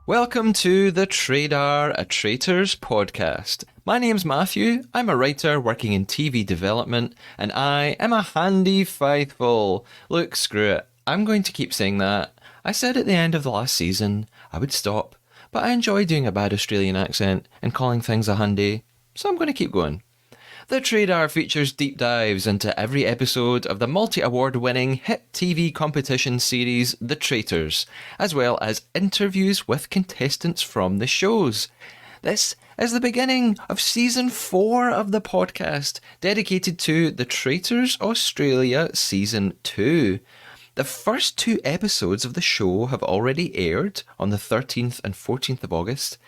Welcome to the Traitors podcast. My name's Matthew, I'm a writer working in TV development, and I am a handy faithful. Look, screw it, I'm going to keep saying that. I said at the end of the last season I would stop, but I enjoy doing a bad Australian accent and calling things a handy, so I'm going to keep going. The Traidar features deep dives into every episode of the multi-award winning hit TV competition series The Traitors, as well as interviews with contestants from the shows. This is the beginning of Season 4 of the podcast, dedicated to The Traitors Australia Season 2. The first 2 episodes of the show have already aired on the 13th and 14th of August,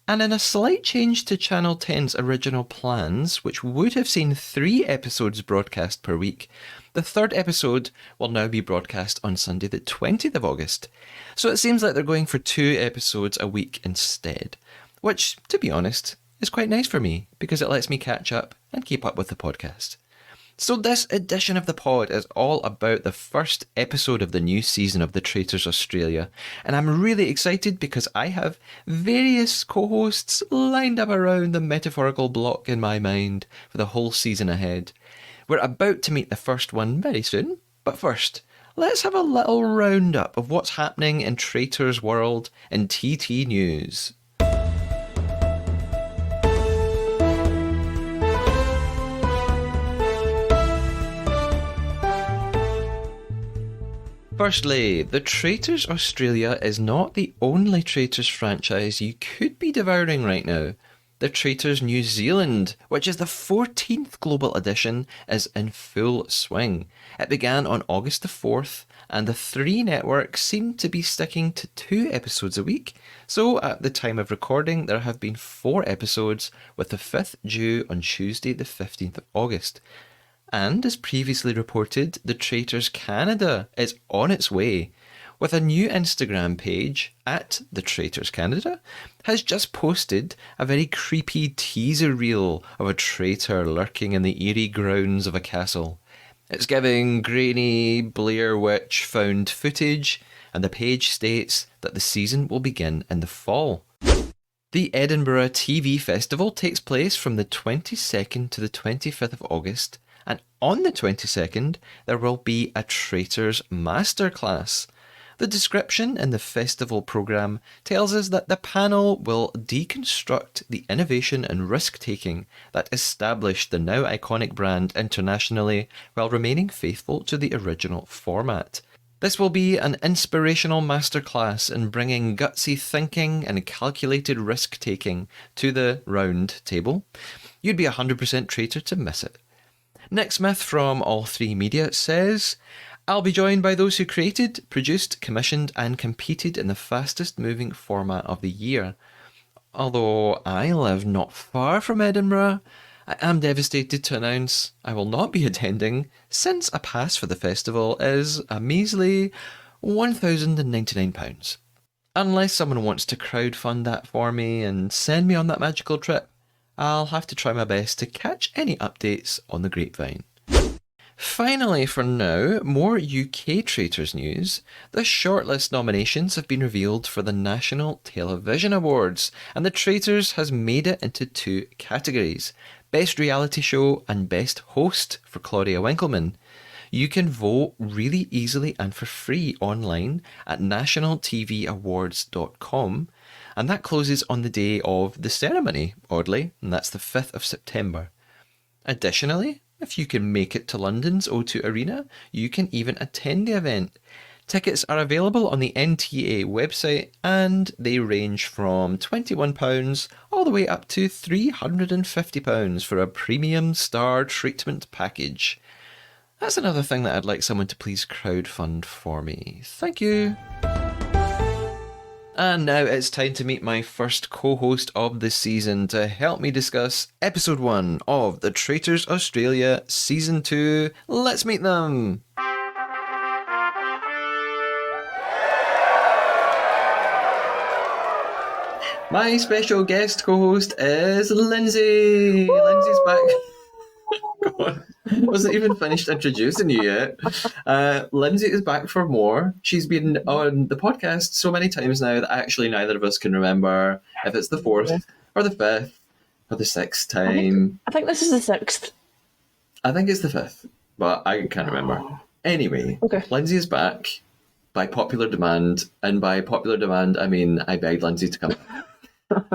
and in a slight change to Channel 10's original plans, which would have seen 3 episodes broadcast per week, the 3rd episode will now be broadcast on Sunday the 20th of August. So it seems like they're going for 2 episodes a week instead, which, to be honest, is quite nice for me because it lets me catch up and keep up with the podcast. So this edition of the pod is all about the first episode of the new season of The Traitors Australia, and I'm really excited because I have various co-hosts lined up around the metaphorical block in my mind for the whole season ahead. We're about to meet the first one very soon, but first, let's have a little roundup of what's happening in Traitors world in TT News. Firstly, The Traitors Australia is not the only Traitors franchise you could be devouring right now. The Traitors New Zealand, which is the 14th global edition, is in full swing. It began on August the 4th, and the 3 networks seem to be sticking to 2 episodes a week, so at the time of recording there have been 4 episodes, with the 5th due on Tuesday the 15th of August. And as previously reported, The Traitors Canada is on its way, with a new Instagram page at The Traitors Canada has just posted a very creepy teaser reel of a traitor lurking in the eerie grounds of a castle. It's giving grainy Blair Witch found footage, and the page states that the season will begin in the fall. The Edinburgh TV Festival takes place from the 22nd to the 25th of August, and on the 22nd there will be a Traitors Masterclass. The description in the festival programme tells us that the panel will deconstruct the innovation and risk-taking that established the now iconic brand internationally while remaining faithful to the original format. This will be an inspirational masterclass in bringing gutsy thinking and calculated risk-taking to the round table. You'd be 100% traitor to miss it. Nick Smith from All 3 Media says, "I'll be joined by those who created, produced, commissioned and competed in the fastest moving format of the year. Although I live not far from Edinburgh, I am devastated to announce I will not be attending, since a pass for the festival is a measly £1,099. Unless someone wants to crowdfund that for me and send me on that magical trip, I'll have to try my best to catch any updates on the grapevine." Finally, for now, more UK Traitors news. The shortlist nominations have been revealed for the National Television Awards, and The Traitors has made it into 2 categories: Best Reality Show and Best Host for Claudia Winkleman. You can vote really easily and for free online at nationaltvawards.com, and that closes on the day of the ceremony, oddly, and that's the 5th of September. Additionally, if you can make it to London's O2 Arena, you can even attend the event. Tickets are available on the NTA website, and they range from £21 all the way up to £350 for a premium star treatment package. That's another thing that I'd like someone to please crowdfund for me. Thank you. And now it's time to meet my first co-host of the season to help me discuss episode 1 of The Traitors Australia Season 2. Let's meet them! My special guest co-host is Lindsay. Lindsay's back. God, I wasn't even finished introducing you yet. Lindsay is back for more. She's been on the podcast so many times now that actually neither of us can remember if it's the fourth or the fifth or the sixth time. I think this is the 6th. I think it's the fifth, but I can't remember. Anyway, Okay. Lindsay is back by popular demand, and by popular demand, I mean I begged Lindsay to come.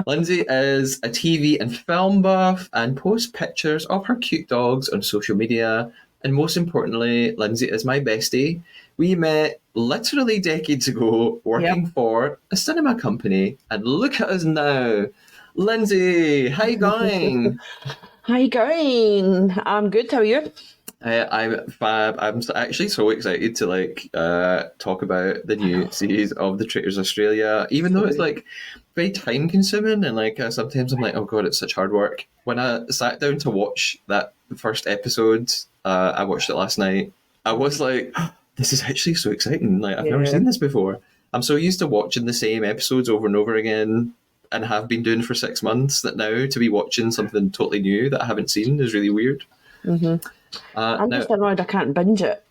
Lindsay is a TV and film buff and posts pictures of her cute dogs on social media. And most importantly, Lindsay is my bestie. We met literally decades ago working for a cinema company, and look at us now. Lindsay, how you going? How you going? I'm good. How are you? I'm fab. I'm actually so excited to talk about the new series of the Traitors Australia, even though it's like very time consuming and sometimes I'm like, oh god, it's such hard work. When I sat down to watch that first episode, I watched it last night. I was like, this is actually so exciting. Like I've never seen this before. I'm so used to watching the same episodes over and over again, and have been doing for 6 months, that now to be watching something totally new that I haven't seen is really weird. I'm just annoyed I can't binge it.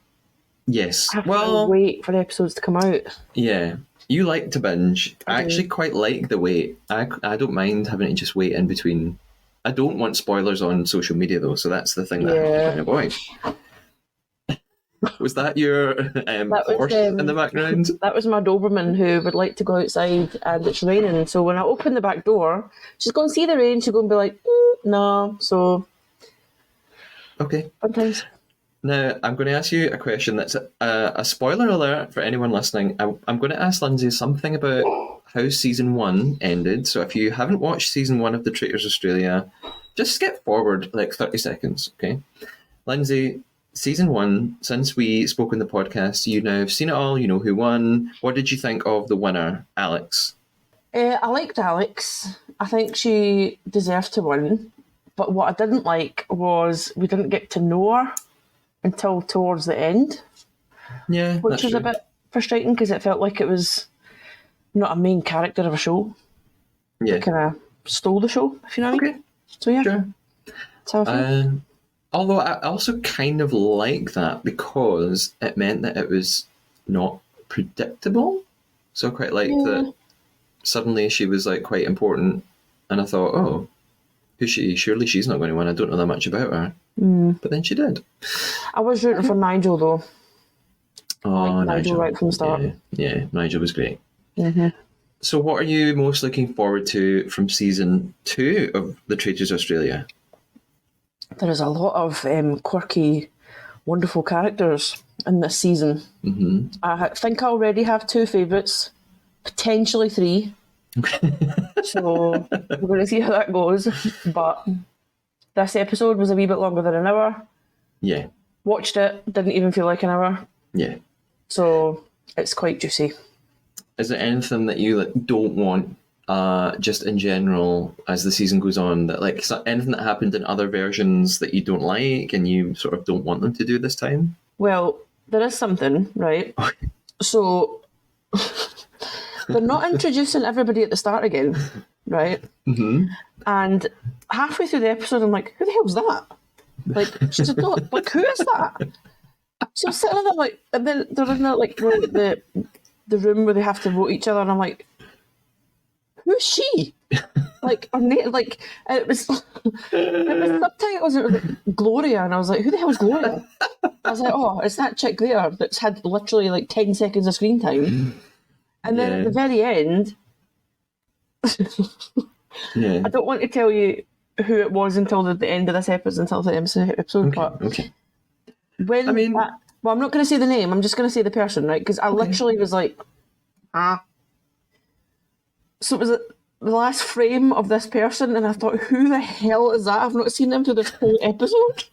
Yes. I have to wait for the episodes to come out. Yeah. You like to binge. I actually quite like the wait. I don't mind having to just wait in between. I don't want spoilers on social media though, so that's the thing that I have to try and avoid. Was that your horse in the background? That was my Doberman who would like to go outside and it's raining. So when I open the back door, she's going to see the rain. She's going to be like, no. So, okay. Sometimes. Now, I'm going to ask you a question that's a spoiler alert for anyone listening. I'm going to ask Lindsay something about how season 1 ended. So if you haven't watched season 1 of The Traitors Australia, just skip forward like 30 seconds, okay? Lindsay, season 1, since we spoke in the podcast, you now have seen it all, you know who won. What did you think of the winner, Alex? I liked Alex. I think she deserved to win. But what I didn't like was we didn't get to know her until towards the end. Yeah, which was a bit frustrating because it felt like it was not a main character of a show. Yeah. It kind of stole the show, if you know what I mean. So yeah. Sure. That's how I feel. Although I also kind of like that because it meant that it was not predictable. So I quite liked that suddenly she was like quite important, and I thought, oh, who's she? Surely she's not going to win. I don't know that much about her. But then she did. I was rooting for Nigel though. Oh, Nigel right from the start. Yeah, Nigel was great. Mm-hmm. So what are you most looking forward to from season 2 of The Traitors Australia? There is a lot of quirky, wonderful characters in this season. Mm-hmm. I think I already have 2 favourites, potentially 3. So we're going to see how that goes. But this episode was a wee bit longer than an hour. Yeah. Watched it, didn't even feel like an hour. Yeah. So it's quite juicy. Is there anything that you don't want, just in general, as the season goes on, that anything that happened in other versions that you don't like and you sort of don't want them to do this time? Well, there is something, right? So they're not introducing everybody at the start again, right? Mm-hmm. And halfway through the episode, I'm like, who the hell's that? Like, she said, no, like, who is that? So I'm sitting there, like, and then they're in the room where they have to vote each other, and I'm like, who's she? Like, her name, like, and it was subtitles, and it was like Gloria, and I was like, who the hell is Gloria? I was like, oh, it's that chick there that's had literally like 10 seconds of screen time. And then at the very end, I don't want to tell you who it was until the end of this episode, until the episode. Okay. When I'm not going to say the name. I'm just going to say the person, right? Because I literally was like, So it was the last frame of this person, and I thought, who the hell is that? I've not seen them through this whole episode.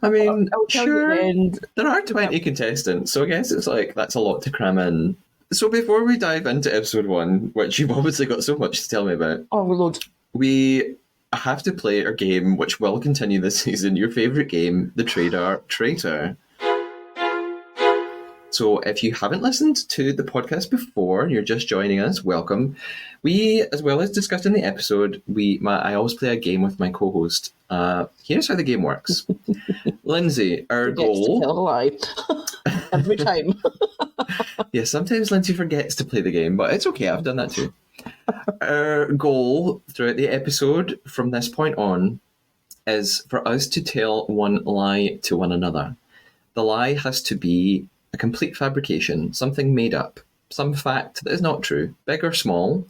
I mean, sure, there are 20 contestants, so I guess it's like that's a lot to cram in. So before we dive into episode 1, which you've obviously got so much to tell me about, we have to play our game, which will continue this season, your favourite game, the Traitor. So if you haven't listened to the podcast before and you're just joining us, welcome. We, as well as discussed in the episode, I always play a game with my co-host. Here's how the game works. Lindsay, our goal... Tell a lie. Every time. Yeah, sometimes Lindsay forgets to play the game, but it's okay, I've done that too. Our goal throughout the episode from this point on is for us to tell one lie to one another. The lie has to be a complete fabrication, something made up, some fact that is not true, big or small.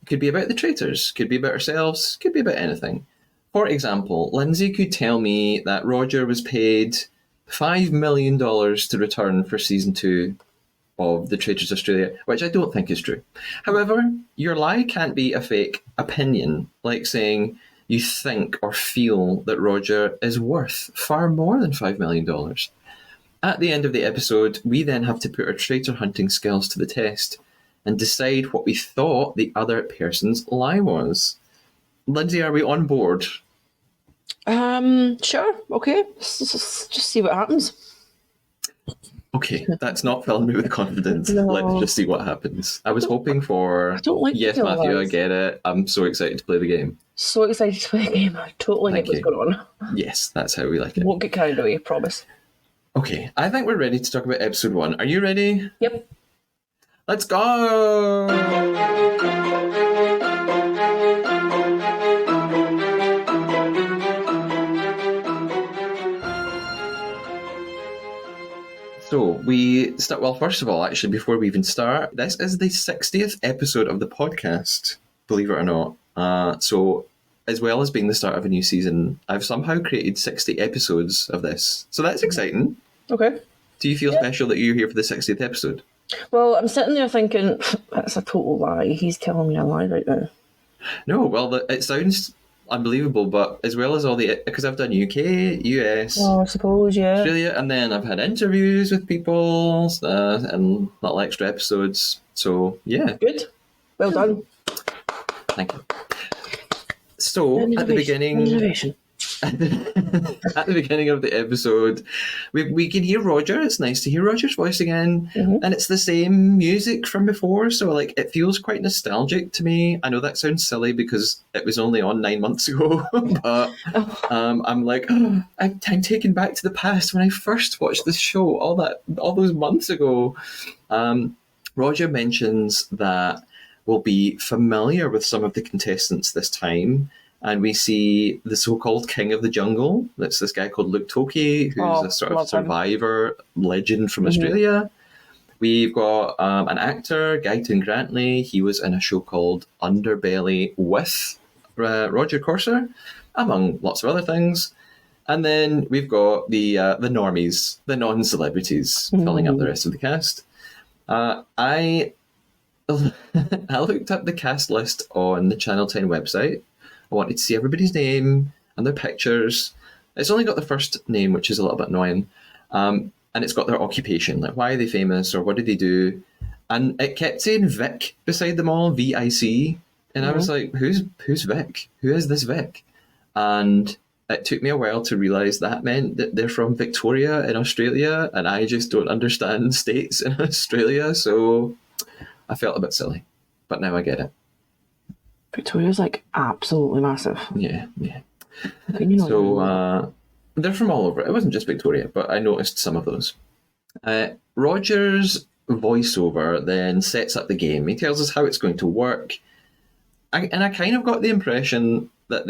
It could be about the traitors, could be about ourselves, could be about anything. For example, Lindsay could tell me that Roger was paid $5 million to return for season 2 of the Traitors Australia, which I don't think is true. However, your lie can't be a fake opinion, like saying you think or feel that Roger is worth far more than $5 million. At the end of the episode, we then have to put our traitor hunting skills to the test and decide what we thought the other person's lie was. Lindsay, are we on board? Sure, okay. Just see what happens. Okay, that's not filling me with confidence. No. Let's just see what happens. I was hoping for... I don't like yes, to tell Matthew, lies. I get it. I'm so excited to play the game. So excited to play a game. I totally Thank get what's you. going on. Yes, that's how we like it. Won't get carried away, promise. Okay, I think we're ready to talk about episode 1. Are you ready? Yep. Let's go! So we start, well, first of all, actually, before we even start, this is the 60th episode of the podcast, believe it or not. So as well as being the start of a new season, I've somehow created 60 episodes of this. So that's exciting. Okay. Do you feel special that you're here for the 60th episode? Well, I'm sitting there thinking, that's a total lie. He's telling me a lie right now. No, well, it sounds unbelievable, but as well as all the... Because I've done UK, US... Oh, I suppose, yeah. Australia, and then I've had interviews with people and little extra episodes. So, yeah. Good. Well done. Thank you. So, at the beginning... Innovation. At the beginning of the episode, we can hear Roger. It's nice to hear Roger's voice again, and it's the same music from before, so like it feels quite nostalgic to me. I know that sounds silly because it was only on 9 months ago, but I'm like, I'm taken back to the past when I first watched this show all those months ago. Roger mentions that we'll be familiar with some of the contestants this time. And we see the so-called king of the jungle. That's this guy called Luke Toki, who's a sort of survivor legend from Australia. We've got an actor, Guyton Grantley. He was in a show called Underbelly with Roger Corser, among lots of other things. And then we've got the normies, the non-celebrities, filling up the rest of the cast. I looked up the cast list on the Channel 10 website. I wanted to see everybody's name and their pictures. It's only got the first name, which is a little bit annoying. And it's got their occupation, like why are they famous or what did they do? And it kept saying Vic beside them all, V-I-C. And I was like, who's Vic? Who is this Vic? And it took me a while to realise that meant that they're from Victoria in Australia, and I just don't understand states in Australia, so I felt a bit silly. But now I get it. Victoria's like absolutely massive. Yeah. So they're from all over. It wasn't just Victoria, but I noticed some of those. Roger's voiceover then sets up the game. He tells us how it's going to work. I kind of got the impression that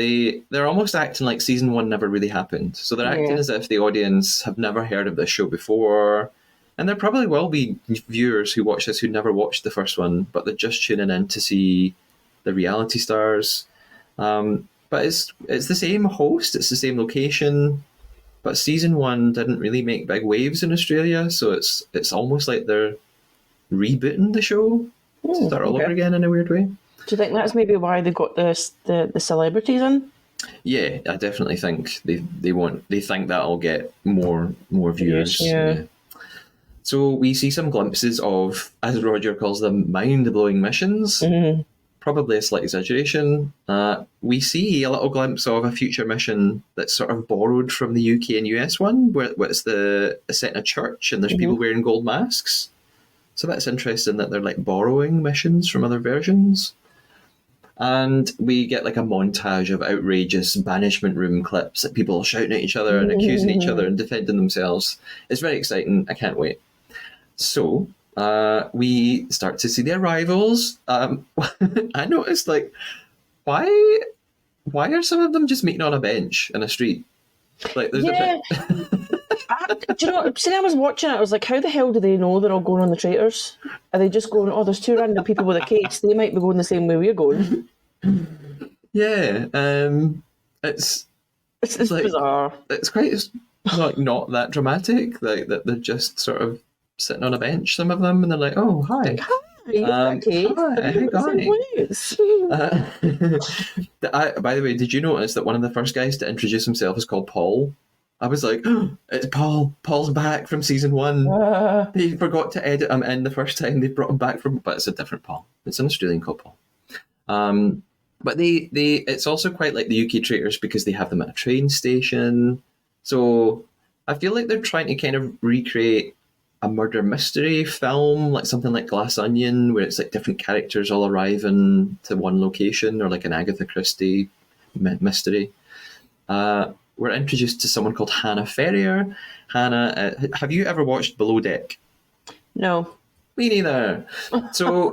they're almost acting like season 1 never really happened. So they're acting as if the audience have never heard of this show before. And there probably will be viewers who watch this who never watched the first one, but they're just tuning in to see the reality stars. But it's the same host, it's the same location, but season 1 didn't really make big waves in Australia, so it's almost like they're rebooting the show to start all over again in a weird way. Do you think that's maybe why they got the celebrities in? Yeah, I definitely think they think that'll get more viewers. Yeah. So we see some glimpses of, as Roger calls them, mind-blowing missions. probably a slight exaggeration. We see a little glimpse of a future mission that's sort of borrowed from the UK and US one, where it's set in a church and there's people wearing gold masks. So that's interesting that they're like borrowing missions from other versions. And we get like a montage of outrageous banishment room clips that people shouting at each other and accusing each other and defending themselves. It's very exciting. I can't wait. So we start to see the arrivals. I noticed, like, why are some of them just meeting on a bench in a street? Like, there's Yeah. Do you know, see, I was watching it, I was like, how the hell do they know they're all going on the Traitors? Are they just going, oh, there's two random people with a case, they might be going the same way we're going? Yeah, it's like, bizarre. It's quite not that dramatic. Like that they're just sort of sitting on a bench, some of them, and they're like, "Oh, hi, Hi, hi, guys." By the way, did you notice that one of the first guys to introduce himself is called Paul? I was like, oh, it's Paul. Paul's back from season 1. They forgot to edit him in the first time they brought him back from, but it's a different Paul. It's an Australian called Paul. But it's also quite like the UK Traitors because they have them at a train station. So I feel like they're trying to kind of recreate a murder mystery film, like something like Glass Onion, where it's like different characters all arriving to one location, or like an Agatha Christie mystery. We're introduced to someone called Hannah Ferrier. Hannah, have you ever watched Below Deck? No. Me neither. So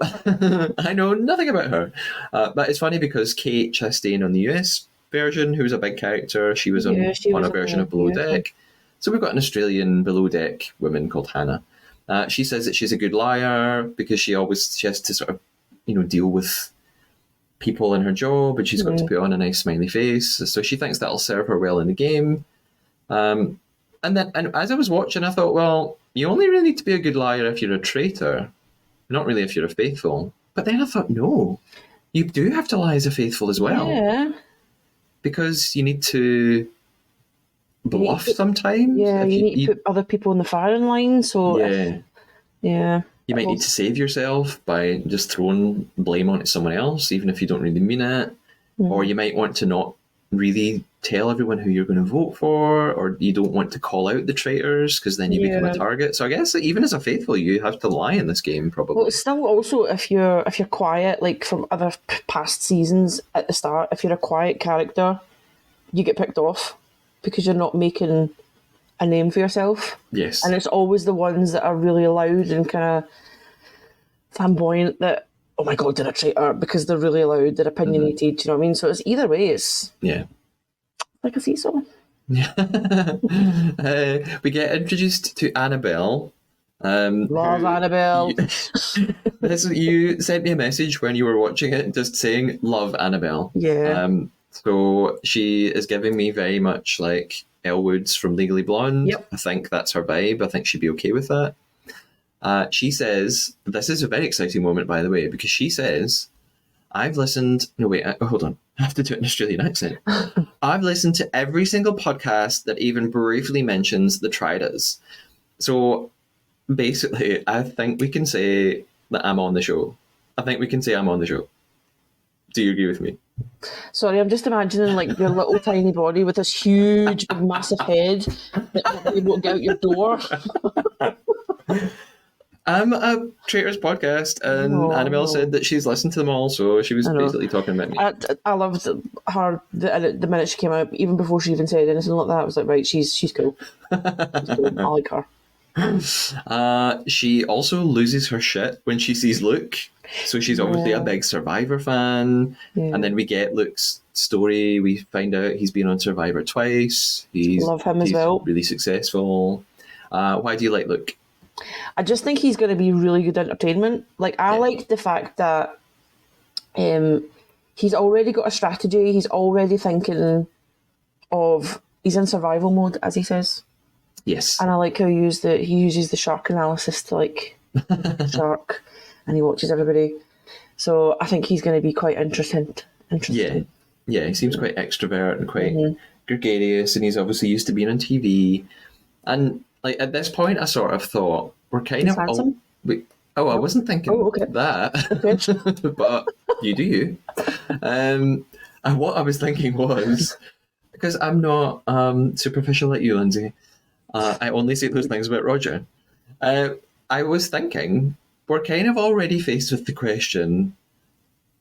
I know nothing about her. But it's funny because Kate Chastain on the US version, who's a big character, she was on a version of Below Deck. So we've got an Australian Below Deck woman called Hannah. She says that she's a good liar because she has to sort of, deal with people in her job, and she's got to put on a nice smiley face. So she thinks that'll serve her well in the game. And as I was watching, I thought, well, you only really need to be a good liar if you're a traitor, not really if you're a faithful. But then I thought, no, you do have to lie as a faithful as well. Yeah. Because you need to bluff sometimes. Yeah, you need to put other people in the firing line. So yeah. You might need to save yourself by just throwing blame onto someone else, even if you don't really mean it. Or you might want to not really tell everyone who you're going to vote for, or you don't want to call out the traitors because then you become a target. So I guess even as a faithful, you have to lie in this game, probably. Well, it's still also if you're quiet, like from other past seasons at the start, if you're a quiet character, you get picked off because you're not making a name for yourself. Yes. And it's always the ones that are really loud and kind of flamboyant that, oh my God, they're a traitor, because they're really loud, they're opinionated, you know what I mean? So it's either way, it's like a seesaw. Yeah. We get introduced to Annabelle. Love Annabelle. You sent me a message when you were watching it just saying, love Annabelle. Yeah. So she is giving me very much like Elle Woods from Legally Blonde. Yep. I think that's her vibe. I think she'd be okay with that. She says, this is a very exciting moment, by the way, because she says, hold on. I have to do it in Australian accent. I've listened to every single podcast that even briefly mentions the Traitors. So basically, I think we can say that I'm on the show. Do you agree with me? Sorry, I'm just imagining like your little tiny body with this huge, big, massive head that won't be able to get out your door. I'm a Traitors podcast, and Annabelle said that she's listened to them all, so she was basically talking about me. I loved her the minute she came out, even before she even said anything like that. I was like, right, she's cool. She's cool. I like her. She also loses her shit when she sees Luke, so she's obviously a big Survivor fan. And then we get Luke's story. We find out he's been on Survivor twice. Love him as well. Really successful. Why do you like Luke? I just think he's going to be really good entertainment. Like, I like the fact that he's already got a strategy. He's already thinking he's in survival mode, as he says. Yes. And I like how he uses the shark analysis to like shark, and he watches everybody. So I think he's going to be quite interesting. Yeah, he seems quite extrovert and quite gregarious, and he's obviously used to being on TV. And like at this point, I sort of thought we're kind of Oh, I wasn't thinking okay. that, but you do you. And what I was thinking was, because I'm not superficial like you, Lindsay, I only say those things about Roger. Uh, I was thinking, we're kind of already faced with the question,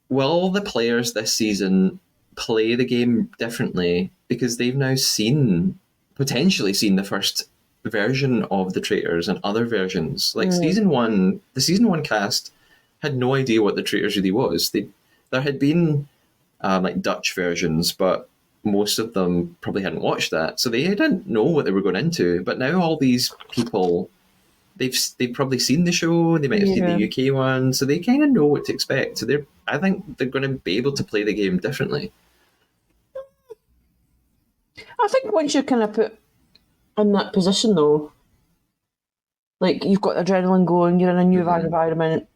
will the players this season play the game differently because they've now potentially seen the first version of the Traitors and other versions? Like season one, the season one cast had no idea what the Traitors really was. There had been like Dutch versions, but most of them probably hadn't watched that, so they didn't know what they were going into. But now all these people, they've probably seen the show, they might have seen the UK one, so they kind of know what to expect. So I think they're going to be able to play the game differently. I think once you're kind of put in that position, though, like you've got adrenaline going, you're in a new environment,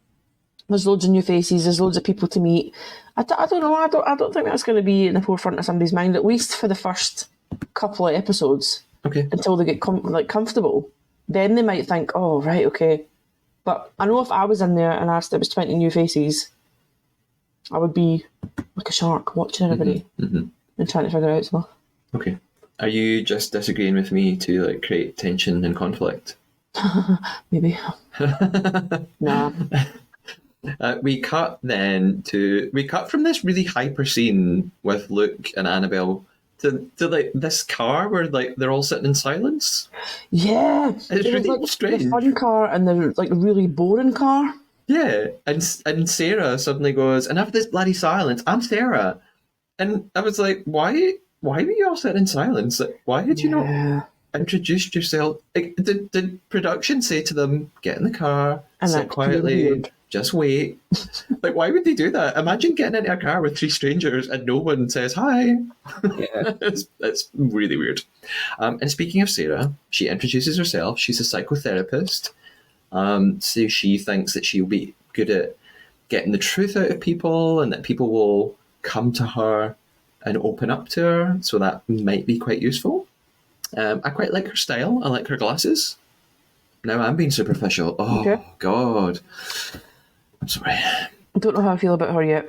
there's loads of new faces, there's loads of people to meet. I don't know, I don't think that's going to be in the forefront of somebody's mind, at least for the first couple of episodes. Okay. Until they get comfortable. Then they might think, oh, right, okay. But I know if I was in there and asked it was 20 new faces, I would be like a shark watching everybody and trying to figure out stuff. Okay. Are you just disagreeing with me to like create tension and conflict? Maybe. Nah. We cut from this really hyper scene with Luke and Annabelle to like this car where like they're all sitting in silence. Yeah. It's really like strange. The fun car and the like really boring car. Yeah, and Sarah suddenly goes, "Enough of this bloody silence. I'm Sarah," and I was like, "Why were you all sitting in silence? Like, why had you not introduced yourself? Like, did production say to them, get in the car, and sit quietly, just wait? Like, why would they do that? Imagine getting into a car with three strangers and no one says hi. Yeah. It's really weird. And speaking of Sarah, she introduces herself. She's a psychotherapist. So she thinks that she'll be good at getting the truth out of people and that people will come to her and open up to her. So that might be quite useful. I quite like her style. I like her glasses. Now I'm being superficial. Oh, God. I'm sorry. I don't know how I feel about her yet.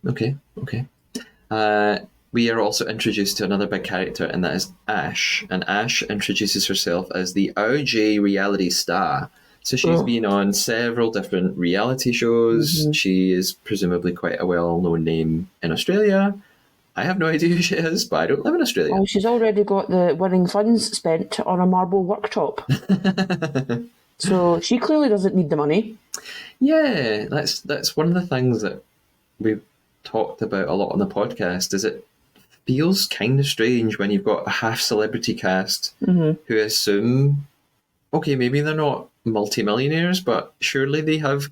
Okay. We are also introduced to another big character, and that is Ash. And Ash introduces herself as the OJ reality star. So she's been on several different reality shows. She is presumably quite a well-known name in Australia. I have no idea who she is, but I don't live in Australia. Oh, she's already got the winning funds spent on a marble worktop. So she clearly doesn't need the money. Yeah, that's one of the things that we've talked about a lot on the podcast, is it feels kind of strange when you've got a half-celebrity cast who assume, okay, maybe they're not multi-millionaires, but surely they have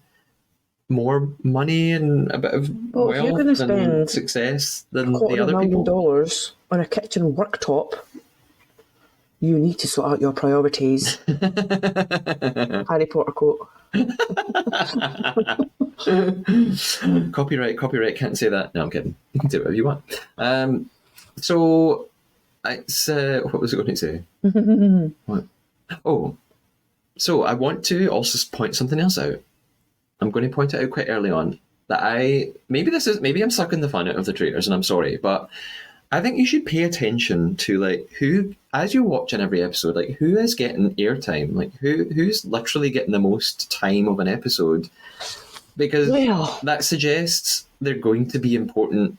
more money and a bit of wealth and success than the other people. $250,000 on a kitchen worktop, you need to sort out your priorities. Harry Potter quote. Copyright, can't say that. No, I'm kidding. You can say whatever you want. So, it's, what was I going to say? What? Oh, so I want to also point something else out. I'm going to point it out quite early on that maybe I'm sucking the fun out of the Traitors, and I'm sorry, but I think you should pay attention to like who, as you're watching every episode, like who is getting airtime, like who's literally getting the most time of an episode, because that suggests they're going to be important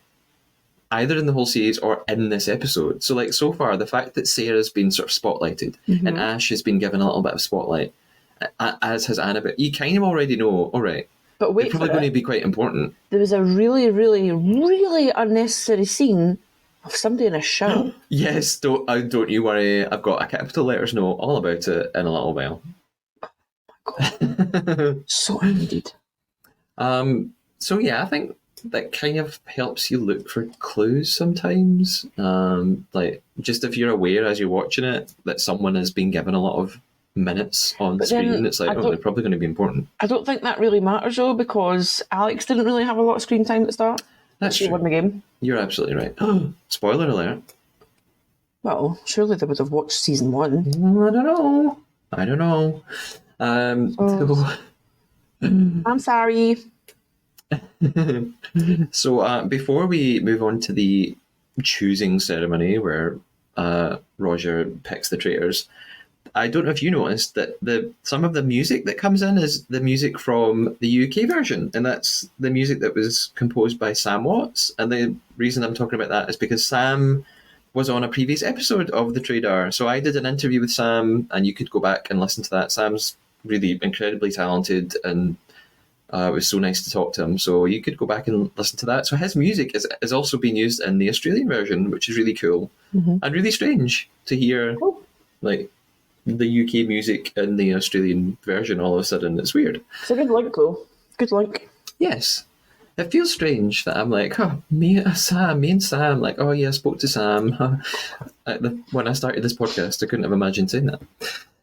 either in the whole series or in this episode. So like so far, the fact that Sarah's been sort of spotlighted and Ash has been given a little bit of spotlight, as has Annabelle, you kind of already know, all right, but wait, they're probably going to be quite important. There was a really, really, really unnecessary scene of somebody in a shower. Yes, don't you worry. I've got a capital letters note all about it in a little while. Oh my God. So unneeded. So yeah, I think that kind of helps you look for clues sometimes. Like just if you're aware as you're watching it that someone has been given a lot of minutes on screen, it's like, they're probably going to be important. I don't think that really matters though, because Alex didn't really have a lot of screen time at the start. That's true. She won the game. You're absolutely right. Spoiler alert. Well, surely they would have watched season 1. I don't know. I'm sorry. So before we move on to the choosing ceremony where Roger picks the traitors, I don't know if you noticed that some of the music that comes in is the music from the UK version, and that's the music that was composed by Sam Watts. And the reason I'm talking about that is because Sam was on a previous episode of the Trader. So I did an interview with Sam, and you could go back and listen to that. Sam's really incredibly talented, and it was so nice to talk to him. So you could go back and listen to that. So his music is also being used in the Australian version, which is really cool and really strange to hear, like the UK music in the Australian version all of a sudden. It's weird. It's a good link, though. Good link. Yes. It feels strange that I'm like, me and Sam, like, oh yeah, I spoke to Sam. When I started this podcast, I couldn't have imagined saying that.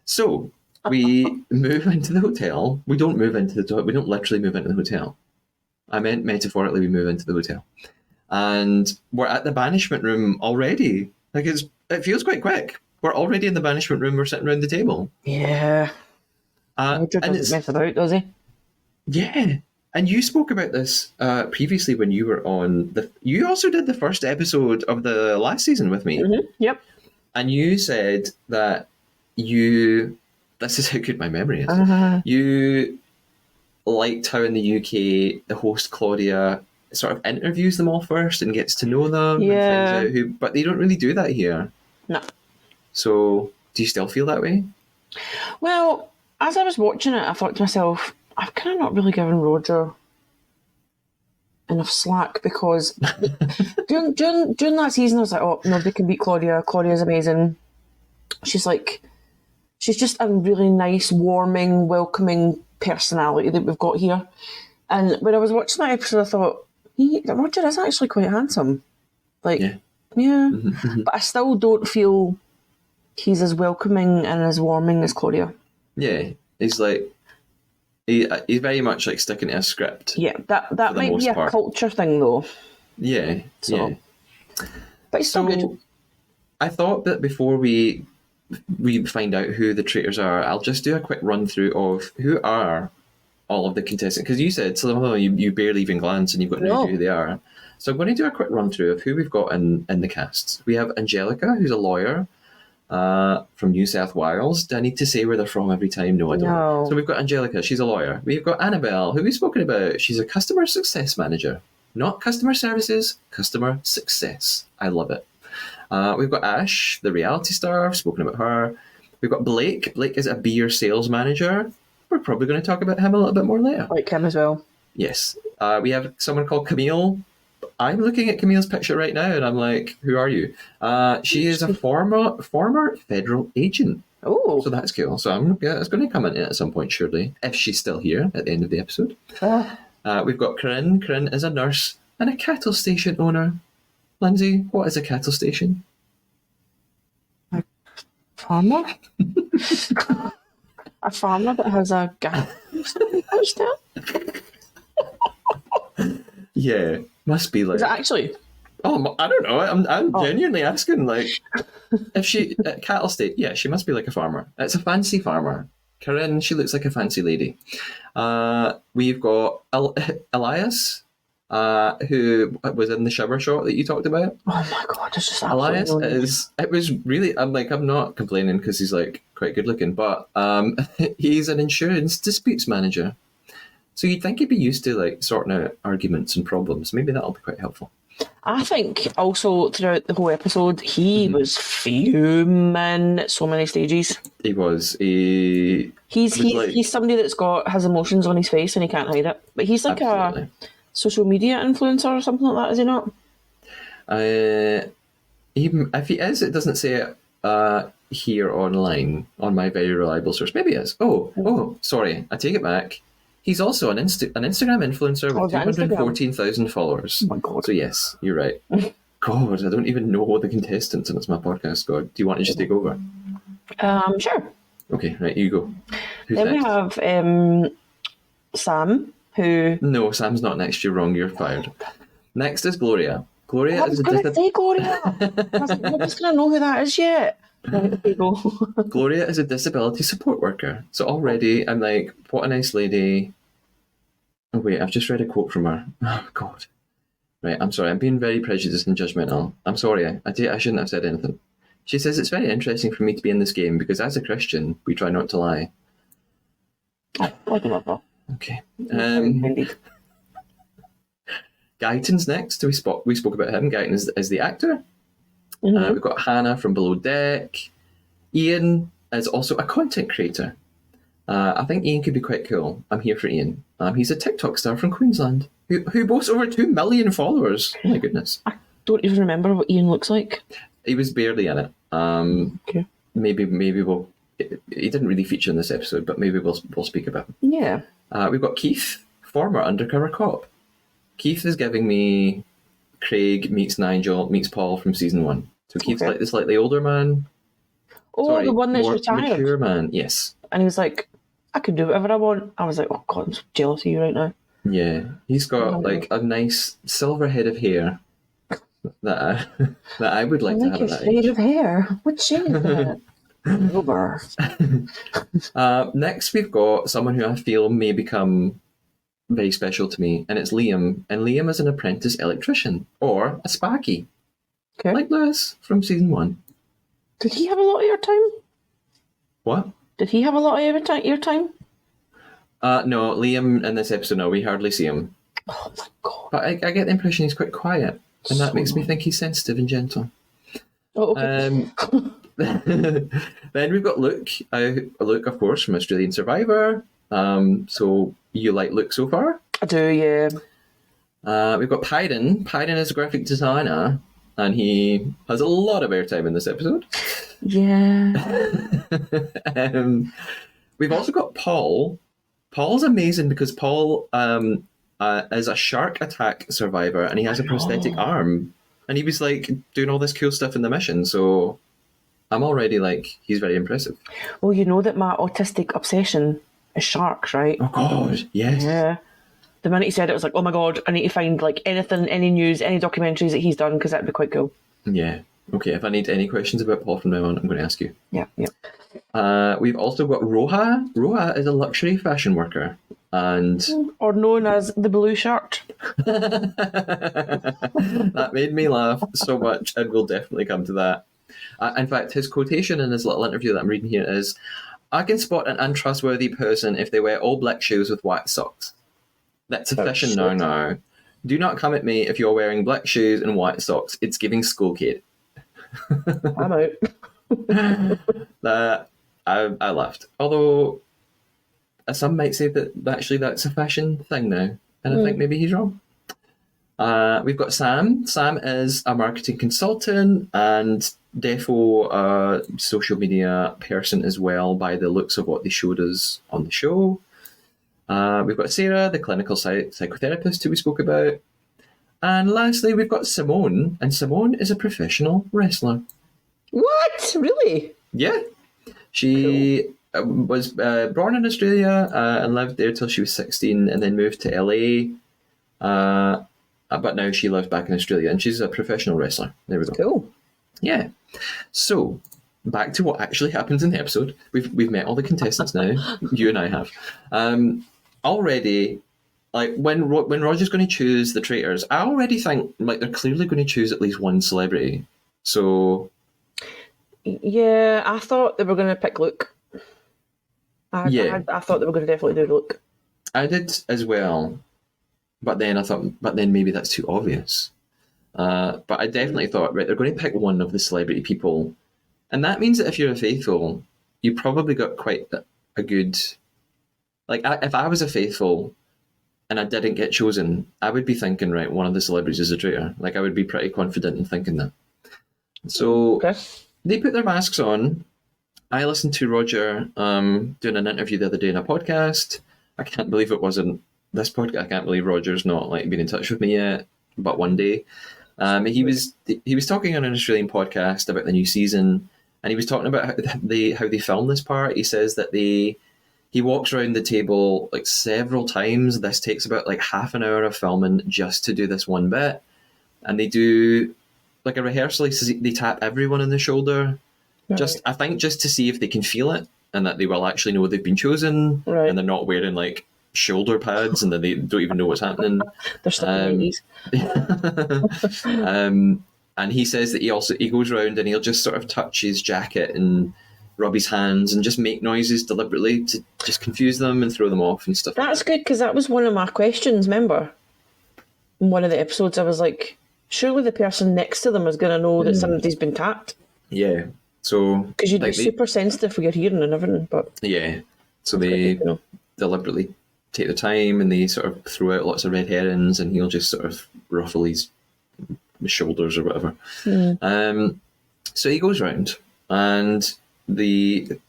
So we move into the hotel. We don't literally move into the hotel. I meant metaphorically we move into the hotel. And we're at the banishment room already. Like it feels quite quick. We're already in the banishment room. We're sitting around the table. Yeah. And doesn't mess about, does he? Yeah. And you spoke about this previously when you were on you also did the first episode of the last season with me. Mm-hmm. Yep. And you said that this is how good my memory is. You liked how in the UK the host Claudia sort of interviews them all first and gets to know them and finds out but they don't really do that here. No. So, do you still feel that way? Well, as I was watching it, I thought to myself, I've kind of not really given Roger enough slack because during that season, I was like, oh, nobody can beat Claudia. Claudia's amazing. She's just a really nice, warming, welcoming personality that we've got here. And when I was watching that episode, I thought, Roger is actually quite handsome. Like, yeah. But I still don't feel he's as welcoming and as warming as Claudia. Yeah, he's like he's very much like sticking to a script. Yeah, that might be a culture thing though. Yeah, but it's still good. I thought that before we find out who the traitors are, I'll just do a quick run through of who are all of the contestants, because you said some of them you barely even glance and you've got no idea who they are. So I'm going to do a quick run through of who we've got in the casts. We have Angelica, who's a lawyer. From New South Wales. Do I need to say where they're from every time? No, I don't. No. So we've got Angelica, she's a lawyer. We've got Annabelle, who we've spoken about. She's a customer success manager. Not customer services, customer success. I love it. We've got Ash, the reality star. I've spoken about her. We've got Blake. Blake is a beer sales manager. We're probably going to talk about him a little bit more later. Like him as well. Yes. We have someone called Camille. I'm looking at Camille's picture right now and I'm like, who are you? She is a former federal agent. Oh. So that's cool. So it's going to come in at some point, surely, if she's still here at the end of the episode. We've got Corinne. Corinne is a nurse and a cattle station owner. Lindsay, what is a cattle station? A farmer? A farmer that has a gas station? Yeah, must be like. Is it actually? Oh, I don't know. I'm genuinely asking. Like, if she cattle state, yeah, she must be like a farmer. It's a fancy farmer. Corinne, she looks like a fancy lady. We've got Elias, who was in the shower shot that you talked about. Oh my god, it's just Elias it was really. I'm not complaining because he's like quite good looking, but he's an insurance disputes manager. So you'd think he'd be used to like sorting out arguments and problems. Maybe that'll be quite helpful. I think also throughout the whole episode, he was fuming at so many stages. He was. He's somebody that's got his emotions on his face and he can't hide it. But he's like a social media influencer or something like that, is he not? Even if he is, it doesn't say it here online on my very reliable source. Maybe it is. Oh, sorry. I take it back. He's also an Instagram influencer with 214,000 followers. Oh my god. So yes, you're right. God, I don't even know the contestants and it's my podcast. God, do you want to just take over? Sure. Okay, right, you go. Who's then next? we have Sam, who... No, Sam's not next. You're wrong. You're fired. Next is Gloria. Gloria I was going to say Gloria. I'm just going to know who that is yet. Right, okay, go. Gloria is a disability support worker. So already I'm like, what a nice lady. Oh wait, I've just read a quote from her. Oh God. Right, I'm sorry. I'm being very prejudiced and judgmental. I'm sorry. I shouldn't have said anything. She says it's very interesting for me to be in this game because as a Christian, we try not to lie. Oh, I don't know. Okay. Indeed. Guyton's next. We spoke about him. Guyton is the actor. Mm-hmm. We've got Hannah from Below Deck. Ian is also a content creator. I think Ian could be quite cool. I'm here for Ian. He's a TikTok star from Queensland who boasts over 2 million followers. Oh my goodness. I don't even remember what Ian looks like. He was barely in it. Okay. Maybe we'll. He didn't really feature in this episode, but maybe we'll speak about him. Yeah. We've got Keith, former undercover cop. Keith is giving me Craig meets Nigel meets Paul from season 1. So Keith's like the slightly older man. Oh, Sorry, the one that's more retired. mature man. Yes. And he was like, I can do whatever I want. I was like, oh God, I'm so jealous of you right now. Yeah, he's got like a nice silver head of hair that I would like to have at that shade age. of hair. What shade is that? Silver. Next, we've got someone who I feel may become very special to me, and it's Liam. And Liam is an apprentice electrician or a sparky, like Lewis from season 1. Did he have a lot of your time? What? Did he have a lot of your time? No, Liam in this episode, no, we hardly see him. Oh my God. But I get the impression he's quite quiet, and that makes me think he's sensitive and gentle. Oh, okay. Then we've got Luke. Luke, of course, from Australian Survivor. So you like Luke so far? I do, yeah. We've got Pyden. Pyden is a graphic designer, and he has a lot of airtime in this episode. Yeah. We've also got Paul. Paul's amazing because Paul is a shark attack survivor, and he has a prosthetic arm. And he was like doing all this cool stuff in the mission, so I'm already like, he's very impressive. Well, you know that my autistic obsession is sharks, right? Oh God, yes. Yeah. The minute he said it, I was like, oh my God, I need to find like anything, any news, any documentaries that he's done, because that'd be quite cool. Yeah. Okay, if I need any questions about Paul from now on, I'm going to ask you. Yeah. We've also got Roha. Roha is a luxury fashion worker. And or known as the blue shirt. That made me laugh so much, and we'll definitely come to that. In fact, his quotation in his little interview that I'm reading here is, I can spot an untrustworthy person if they wear all black shoes with white socks. That's a fashion no. Do not come at me if you're wearing black shoes and white socks. It's giving school kid. I'm out. I laughed. Although some might say that actually that's a fashion thing now, and I think maybe he's wrong. We've got Sam. Sam is a marketing consultant and defo a social media person as well by the looks of what they showed us on the show. We've got Sarah, the clinical psychotherapist who we spoke about. And lastly, we've got Simone, and Simone is a professional wrestler. What? Really? Yeah. She was born in Australia and lived there till she was 16 and then moved to LA. But now she lives back in Australia and she's a professional wrestler. There we go. Cool. Yeah. So, back to what actually happens in the episode. We've met all the contestants now. You and I have. Already, like when Roger's going to choose the traitors, I already think like they're clearly going to choose at least one celebrity. So... Yeah, I thought they were going to pick Luke. I thought they were going to definitely do Luke. I did as well, but then maybe that's too obvious. But I definitely thought, right, they're going to pick one of the celebrity people, and that means that if you're a faithful, you probably got quite a good. Like, if I was a faithful and I didn't get chosen, I would be thinking, right, one of the celebrities is a traitor. Like, I would be pretty confident in thinking that. So. Okay. They put their masks on. I listened to Roger doing an interview the other day in a podcast. I can't believe it wasn't this podcast. I can't believe Roger's not like been in touch with me yet. But one day, he was talking on an Australian podcast about the new season, and he was talking about how they filmed this part. He says that he walks around the table like several times. This takes about like half an hour of filming just to do this one bit, and they do. Like a rehearsal, they tap everyone on the shoulder, right. I think just to see if they can feel it and that they will actually know they've been chosen, right. And they're not wearing like shoulder pads, and then they don't even know what's happening. They're stuck in the 80s. And he says that he goes around and he'll just sort of touch his jacket and rub his hands and just make noises deliberately to just confuse them and throw them off and stuff. That's good, because that was one of my questions, remember? In one of the episodes, I was like, surely the person next to them is going to know that somebody's been tapped. Yeah. So because you'd be super sensitive for your hearing and everything, but yeah. So they deliberately take the time and they sort of throw out lots of red herrings, and he'll just sort of ruffle his shoulders or whatever. So he goes round, and the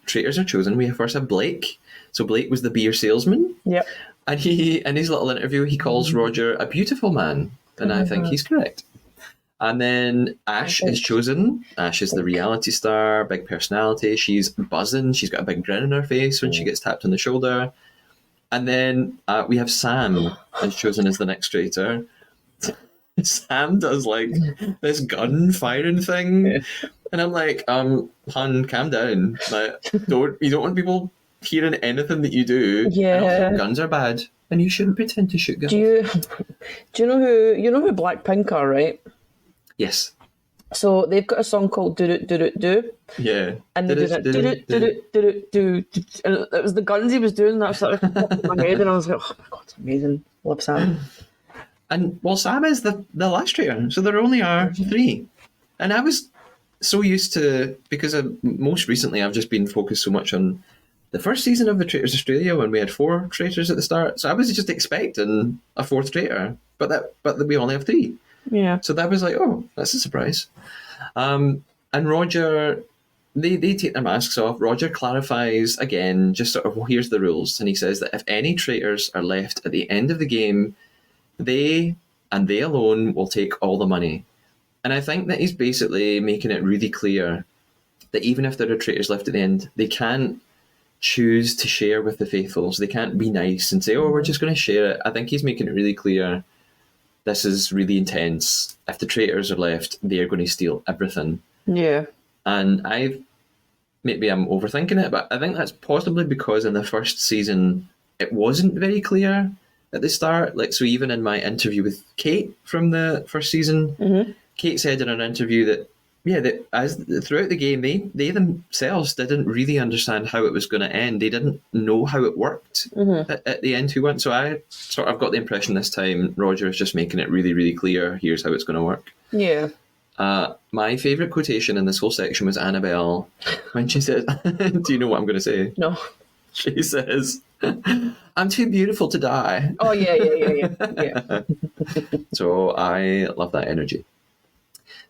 traitors are chosen. We first have Blake. So Blake was the beer salesman. Yep. And he, in his little interview, he calls Roger a beautiful man, and I think he's correct. And then Ash is chosen. Ash is the reality star, big personality. She's buzzing. She's got a big grin on her face when she gets tapped on the shoulder. And then we have Sam is chosen as the next traitor. Sam does like this gun firing thing, and I'm like, hun, calm down. Like, you don't want people hearing anything that you do. Yeah. And also, guns are bad, and you shouldn't pretend to shoot guns. Do you know who Blackpink are, right? Yes. So they've got a song called "Do Do Do Do Do." Yeah. And they do that do. And it was the guns he was doing. That sort of popped in my head, and I was like, oh my god, it's amazing. Love Sam. And well, Sam is the last traitor, so there only are 3. And I was so used to, because most recently I've just been focused so much on the first season of the Traitors Australia when we had 4 traitors at the start. So I was just expecting a 4th traitor, but we only have 3. Yeah. So that was like, oh, that's a surprise. And Roger, they take their masks off. Roger clarifies again, just sort of, well, here's the rules. And he says that if any traitors are left at the end of the game, they and they alone will take all the money. And I think that he's basically making it really clear that even if there are traitors left at the end, they can't choose to share with the faithfuls. They can't be nice and say, oh, we're just going to share it. I think he's making it really clear this is really intense. If the traitors are left, they're going to steal everything. Yeah. And maybe I'm overthinking it, but I think that's possibly because in the first season, it wasn't very clear at the start. Like, so even in my interview with Kate from the first season, Kate said in an interview that throughout the game, they themselves didn't really understand how it was going to end. They didn't know how it worked at the end who went. So I sort of got the impression this time Roger is just making it really, really clear, here's how it's going to work. Yeah. My favourite quotation in this whole section was Annabelle when she said, do you know what I'm going to say? No. She says, I'm too beautiful to die. Oh, yeah. So I love that energy.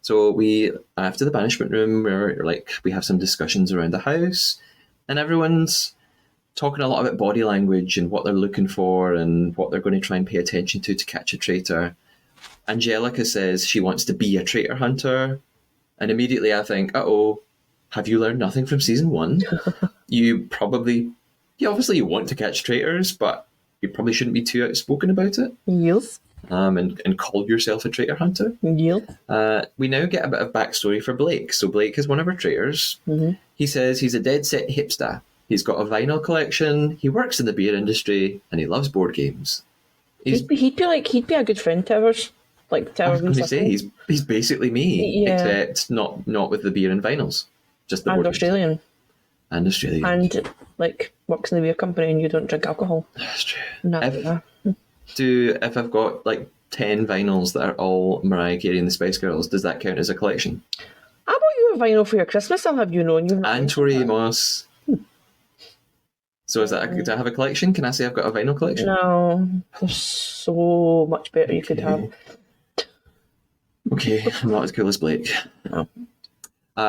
So we, after the banishment room, we have some discussions around the house, and everyone's talking a lot about body language and what they're looking for and what they're going to try and pay attention to catch a traitor. Angelica says she wants to be a traitor hunter, and immediately I think, uh-oh, have you learned nothing from season 1? You obviously want to catch traitors, but you probably shouldn't be too outspoken about it. Yes. And call yourself a traitor hunter. Yep. We now get a bit of backstory for Blake. So Blake is one of our traitors. He says he's a dead set hipster. He's got a vinyl collection. He works in the beer industry, and he loves board games. He'd be a good friend to ours. Like to I was ours. going to say he's basically me, except not with the beer and vinyls, just the board games. Australian. And Australian. And like works in the beer company, and you don't drink alcohol. That's true. If I've got like 10 vinyls that are all Mariah Carey and the Spice Girls, does that count as a collection? I bought you a vinyl for your Christmas, I'll have you know. And Tori Amos. So do I have a collection? Can I say I've got a vinyl collection? No, there's so much better you could have. Okay, I'm not as cool as Blake. No.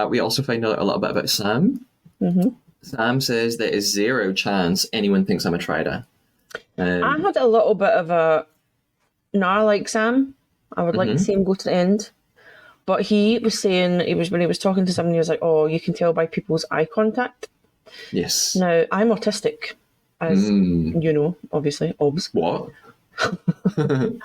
We also find out a little bit about Sam. Sam says there is 0 chance anyone thinks I'm a traitor. I had a little bit of a... No, I like Sam. I would like to see him go to the end. But he was saying, when he was talking to someone, he was like, oh, you can tell by people's eye contact. Yes. Now, I'm autistic, as you know, obviously. Obs. What? I've been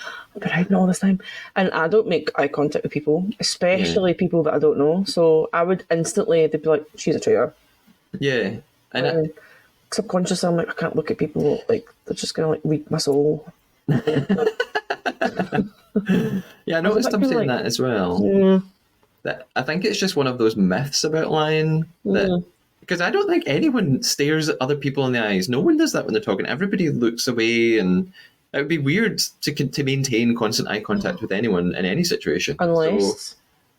hiding all this time. And I don't make eye contact with people, especially people that I don't know. So I would instantly, they'd be like, she's a traitor. Yeah. And subconsciously, I'm like, I can't look at people like they're just gonna like read my soul. Yeah, I noticed him saying that as well. That I think it's just one of those myths about lying that because I don't think anyone stares at other people in the eyes. No one does that when they're talking. Everybody looks away, and it would be weird to maintain constant eye contact with anyone in any situation. Unless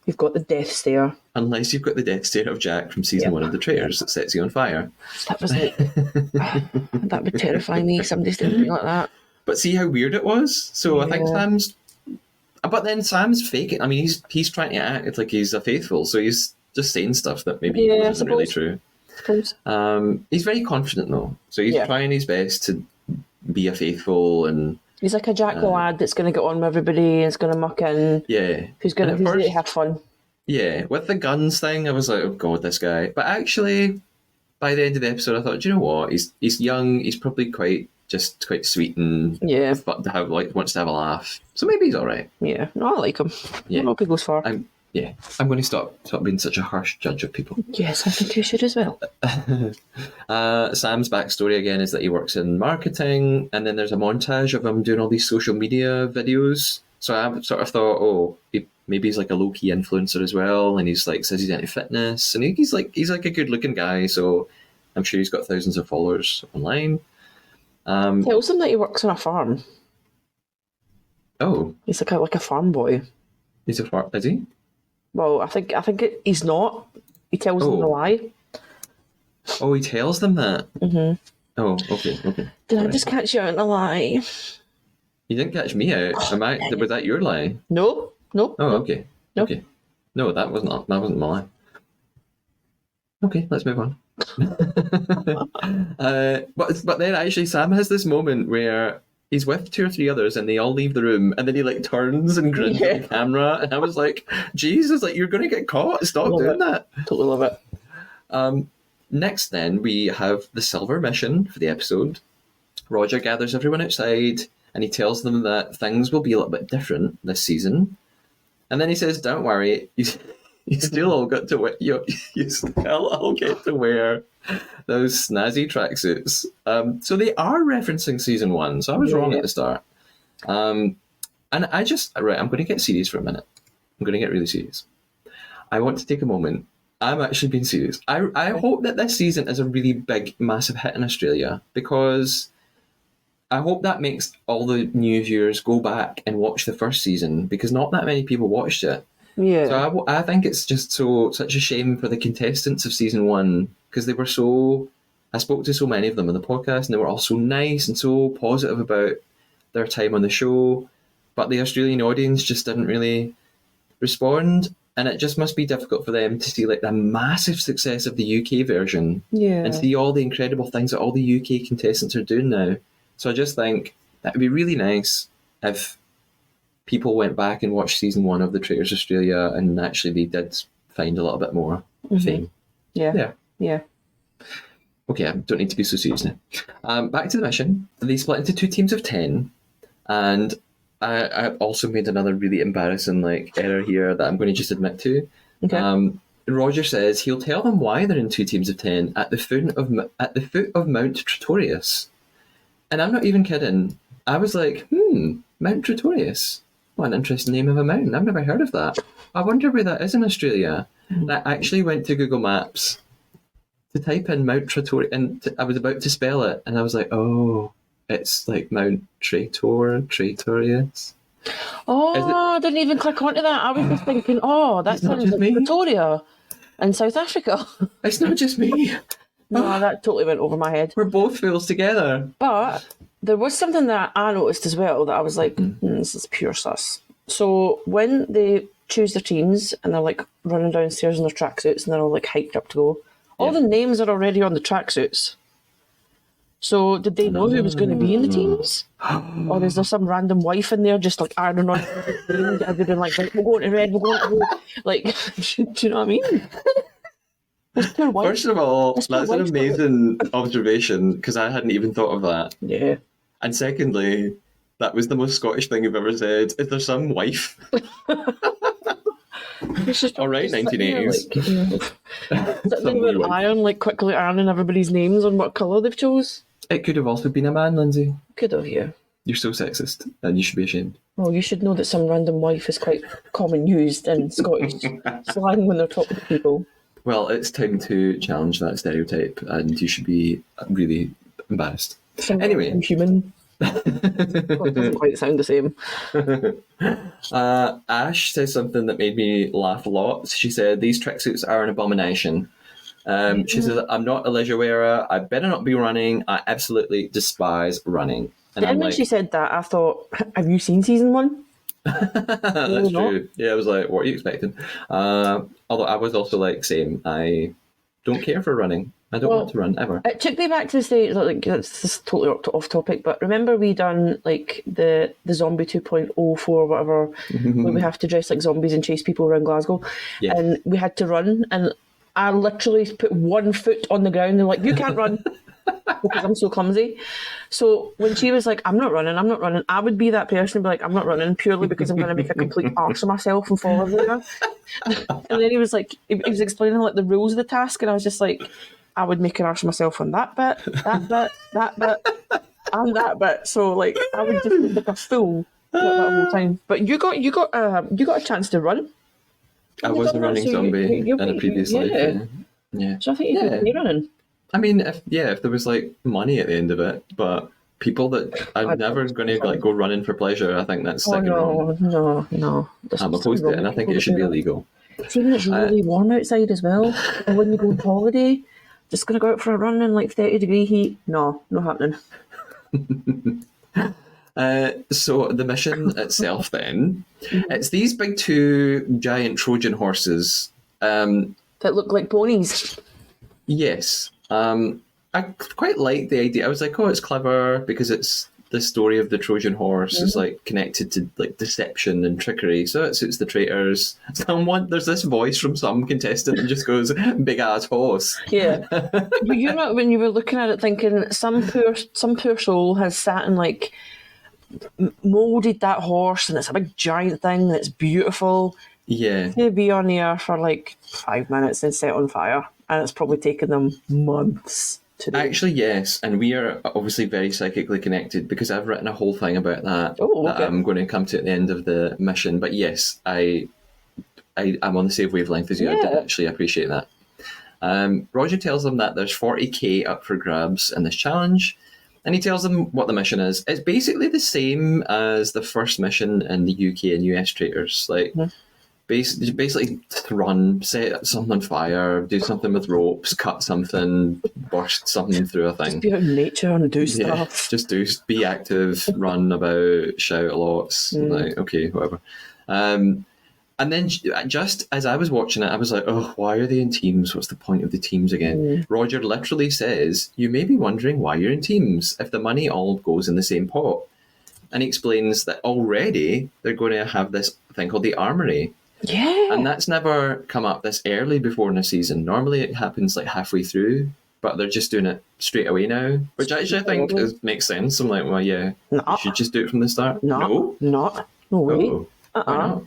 you've got the death stare. Unless you've got the death stare of Jack from season 1 of The Traitors that sets you on fire. That was like that would terrify me. Somebody's doing something like that. But see how weird it was. So I think Sam's. But then Sam's faking. I mean, he's trying to act like he's a faithful, so he's just saying stuff that maybe isn't really true. He's very confident though, so he's trying his best to be a faithful, and he's like a Jack lad that's going to get on with everybody and is going to muck in. Yeah, who's going to have fun. Yeah, with the guns thing, I was like, oh god, this guy. But actually, by the end of the episode, I thought, do you know what? He's young. He's probably quite sweet and but to have wants to have a laugh. So maybe he's all right. Yeah, no, I like him. Yeah, I hope he goes far. I'm going to stop being such a harsh judge of people. Yes, I think you should as well. Sam's backstory again is that he works in marketing, and then there's a montage of him doing all these social media videos. So I sort of thought, maybe he's like a low-key influencer as well, and he's like says he's into fitness, and he's like a good-looking guy. So I'm sure he's got thousands of followers online. Tells him that he works on a farm. Oh, he's like a farm boy. He's a farm, is he? Well, I think he's not. He tells them the lie. Oh, he tells them that? Mm-hmm. Oh, okay. Did I just catch you out in a lie? You didn't catch me out. Was that your lie? No. Oh, okay. Nope. Okay. No, that wasn't my lie. Okay, let's move on. But then actually Sam has this moment where he's with 2 or 3 others and they all leave the room, and then he turns and grins at the camera, and I was like, Jesus, you're going to get caught. Stop doing that. Totally love it. Next then we have the silver mission for the episode. Roger gathers everyone outside and he tells them that things will be a little bit different this season, and then he says, don't worry, you still all got to wear. You still all get to wear those snazzy tracksuits. So they are referencing season 1. So I was wrong at the start. And I just I'm going to get serious for a minute. I'm going to get really serious. I want to take a moment. I'm actually being serious. I hope that this season is a really big, massive hit in Australia, because I hope that makes all the new viewers go back and watch the first season, because not that many people watched it. Yeah. So I think it's just such a shame for the contestants of season 1, because they were so. I spoke to so many of them on the podcast, and they were all so nice and so positive about their time on the show, but the Australian audience just didn't really respond, and it just must be difficult for them to see the massive success of the UK version, and see all the incredible things that all the UK contestants are doing now. So I just think that would be really nice if people went back and watched season 1 of the Traitors Australia, and actually they did find a little bit more fame. Yeah. Okay, I don't need to be so serious now. Back to the mission. They split into 2 teams of 10, and I also made another really embarrassing error here that I'm going to just admit to. Okay. Roger says he'll tell them why they're in 2 teams of 10 at the foot of Mount Traitors, and I'm not even kidding. I was like, Mount Traitors. What an interesting name of a mountain. I've never heard of that. I wonder where that is in Australia. And I actually went to Google Maps to type in Mount Traitors, and I was about to spell it, and I was like, oh, it's Mount Traitors. Oh, I didn't even click onto that. I was just thinking, that sounds like Pretoria in South Africa. It's not just me. No, that totally went over my head. We're both fools together. But there was something that I noticed as well that I was like, this is pure sus. So when they choose their teams and they're running downstairs in their tracksuits and they're all hyped up to go, all the names are already on the tracksuits. So did they know who was going to be in the teams? Or is there some random wife in there just ironing on everything? Everything right, we're going to red, we're going to blue. Do you know what I mean? First of all, that's an amazing observation, because I hadn't even thought of that. Yeah. And secondly, that was the most Scottish thing you've ever said. Is there some wife? It's just All right, sitting there, 1980s. like, sitting there Some with wee an one. iron, like quickly ironing everybody's names on what colour they've chose. It could have also been a man, Lindsay. Good of you. You're so sexist, and you should be ashamed. Well, you should know that some random wife is quite common used in Scottish slang when they're talking to people. Well, it's time to challenge that stereotype, and you should be really embarrassed. Some Anyway. random human. Well, it doesn't quite sound the same. Ash says something that made me laugh a lot. She said, "These tracksuits are an abomination." She says, "I'm not a leisure wearer. I better not be running. I absolutely despise running." And Then I'm when like, she said that, I thought, have you seen season 1? that's not. true. Yeah, I was like, what are you expecting? Although I was also like, same. I don't care for running. I don't want to run ever. It took me back to the stage, like, this is totally off topic, but remember we done like the Zombie 2.04 or whatever, where we have to dress like zombies and chase people around Glasgow, Yeah. and we had to run, and I literally put one foot on the ground and like, you can't run. Because I'm so clumsy. So when she was like, I'm not running, I would be that person and be like, I'm not running purely because I'm going to make a complete arse of myself and fall everywhere. And then he was like, he was explaining like the rules of the task, and I was just like, I would make an arse of myself on that bit, and that bit. So like, I would just look like a fool that whole time. But you got a chance to run. I was a running zombie in a previous life. Yeah. So I think you could be running. I mean, if there was like money at the end of it, but people that I'm never going to like go running for pleasure, I think that's sick and wrong. No. I'm opposed to it, and I think it should be illegal. It's even it's really warm outside as well. And when you go on holiday, just going to go out for a run in like 30-degree heat. No, not happening. So the mission itself, then, it's these big two giant Trojan horses. That look like ponies. Yes. I quite like the idea. I was like, oh, it's clever because it's the story of the Trojan horse is like connected to like deception and trickery. So it suits the traitors. There's this voice from some contestant that just goes, big ass horse. Yeah. But you're not, when you were looking at it thinking, some poor soul has sat and like moulded that horse, and it's a big giant thing and it's beautiful. Yeah. To be on the air for like 5 minutes and set on fire, and it's probably taken them months to do. Actually, yes, and we are obviously very psychically connected because I've written a whole thing about that that I'm going to come to at the end of the mission. But yes, I'm on the same wavelength as you. I did actually appreciate that. Roger tells them that there's 40k up for grabs in this challenge, and he tells them what the mission is. It's basically the same as the first mission in the UK and US Traitors. Like, basically run, set something on fire, do something with ropes, cut something, burst something through a thing. Just be out in nature and do stuff. Just be active, run about, shout lots. Like, okay, whatever. And then just as I was watching it, I was like, oh, why are they in teams? What's the point of the teams again? Roger literally says, you may be wondering why you're in teams if the money all goes in the same pot. And he explains that already they're going to have this thing called the armory. Yeah. And that's never come up this early before in a season. Normally it happens like halfway through, but they're just doing it straight away now, which actually I think makes sense. I'm like, well, yeah, you should just do it from the start. No way. Oh, why not?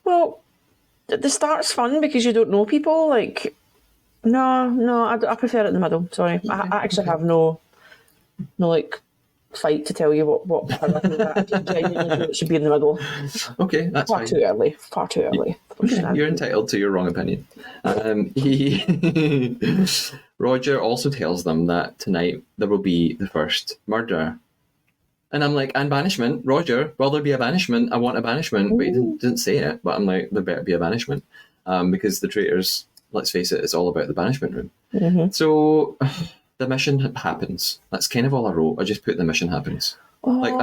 Well, the start's fun because you don't know people. Like, no, I prefer it in the middle. Sorry, I actually have no like fight to tell you what I think genuinely it should be in the middle. Okay, that's far fine. Far too early. You're entitled to your wrong opinion. Roger also tells them that tonight there will be the first murder. And I'm like, and banishment? Roger, will there be a banishment? I want a banishment. But he didn't say it, but I'm like, there better be a banishment. Because the traitors, let's face it, it's all about the banishment room. So the mission happens. That's kind of all I wrote. I just put the mission happens. Like,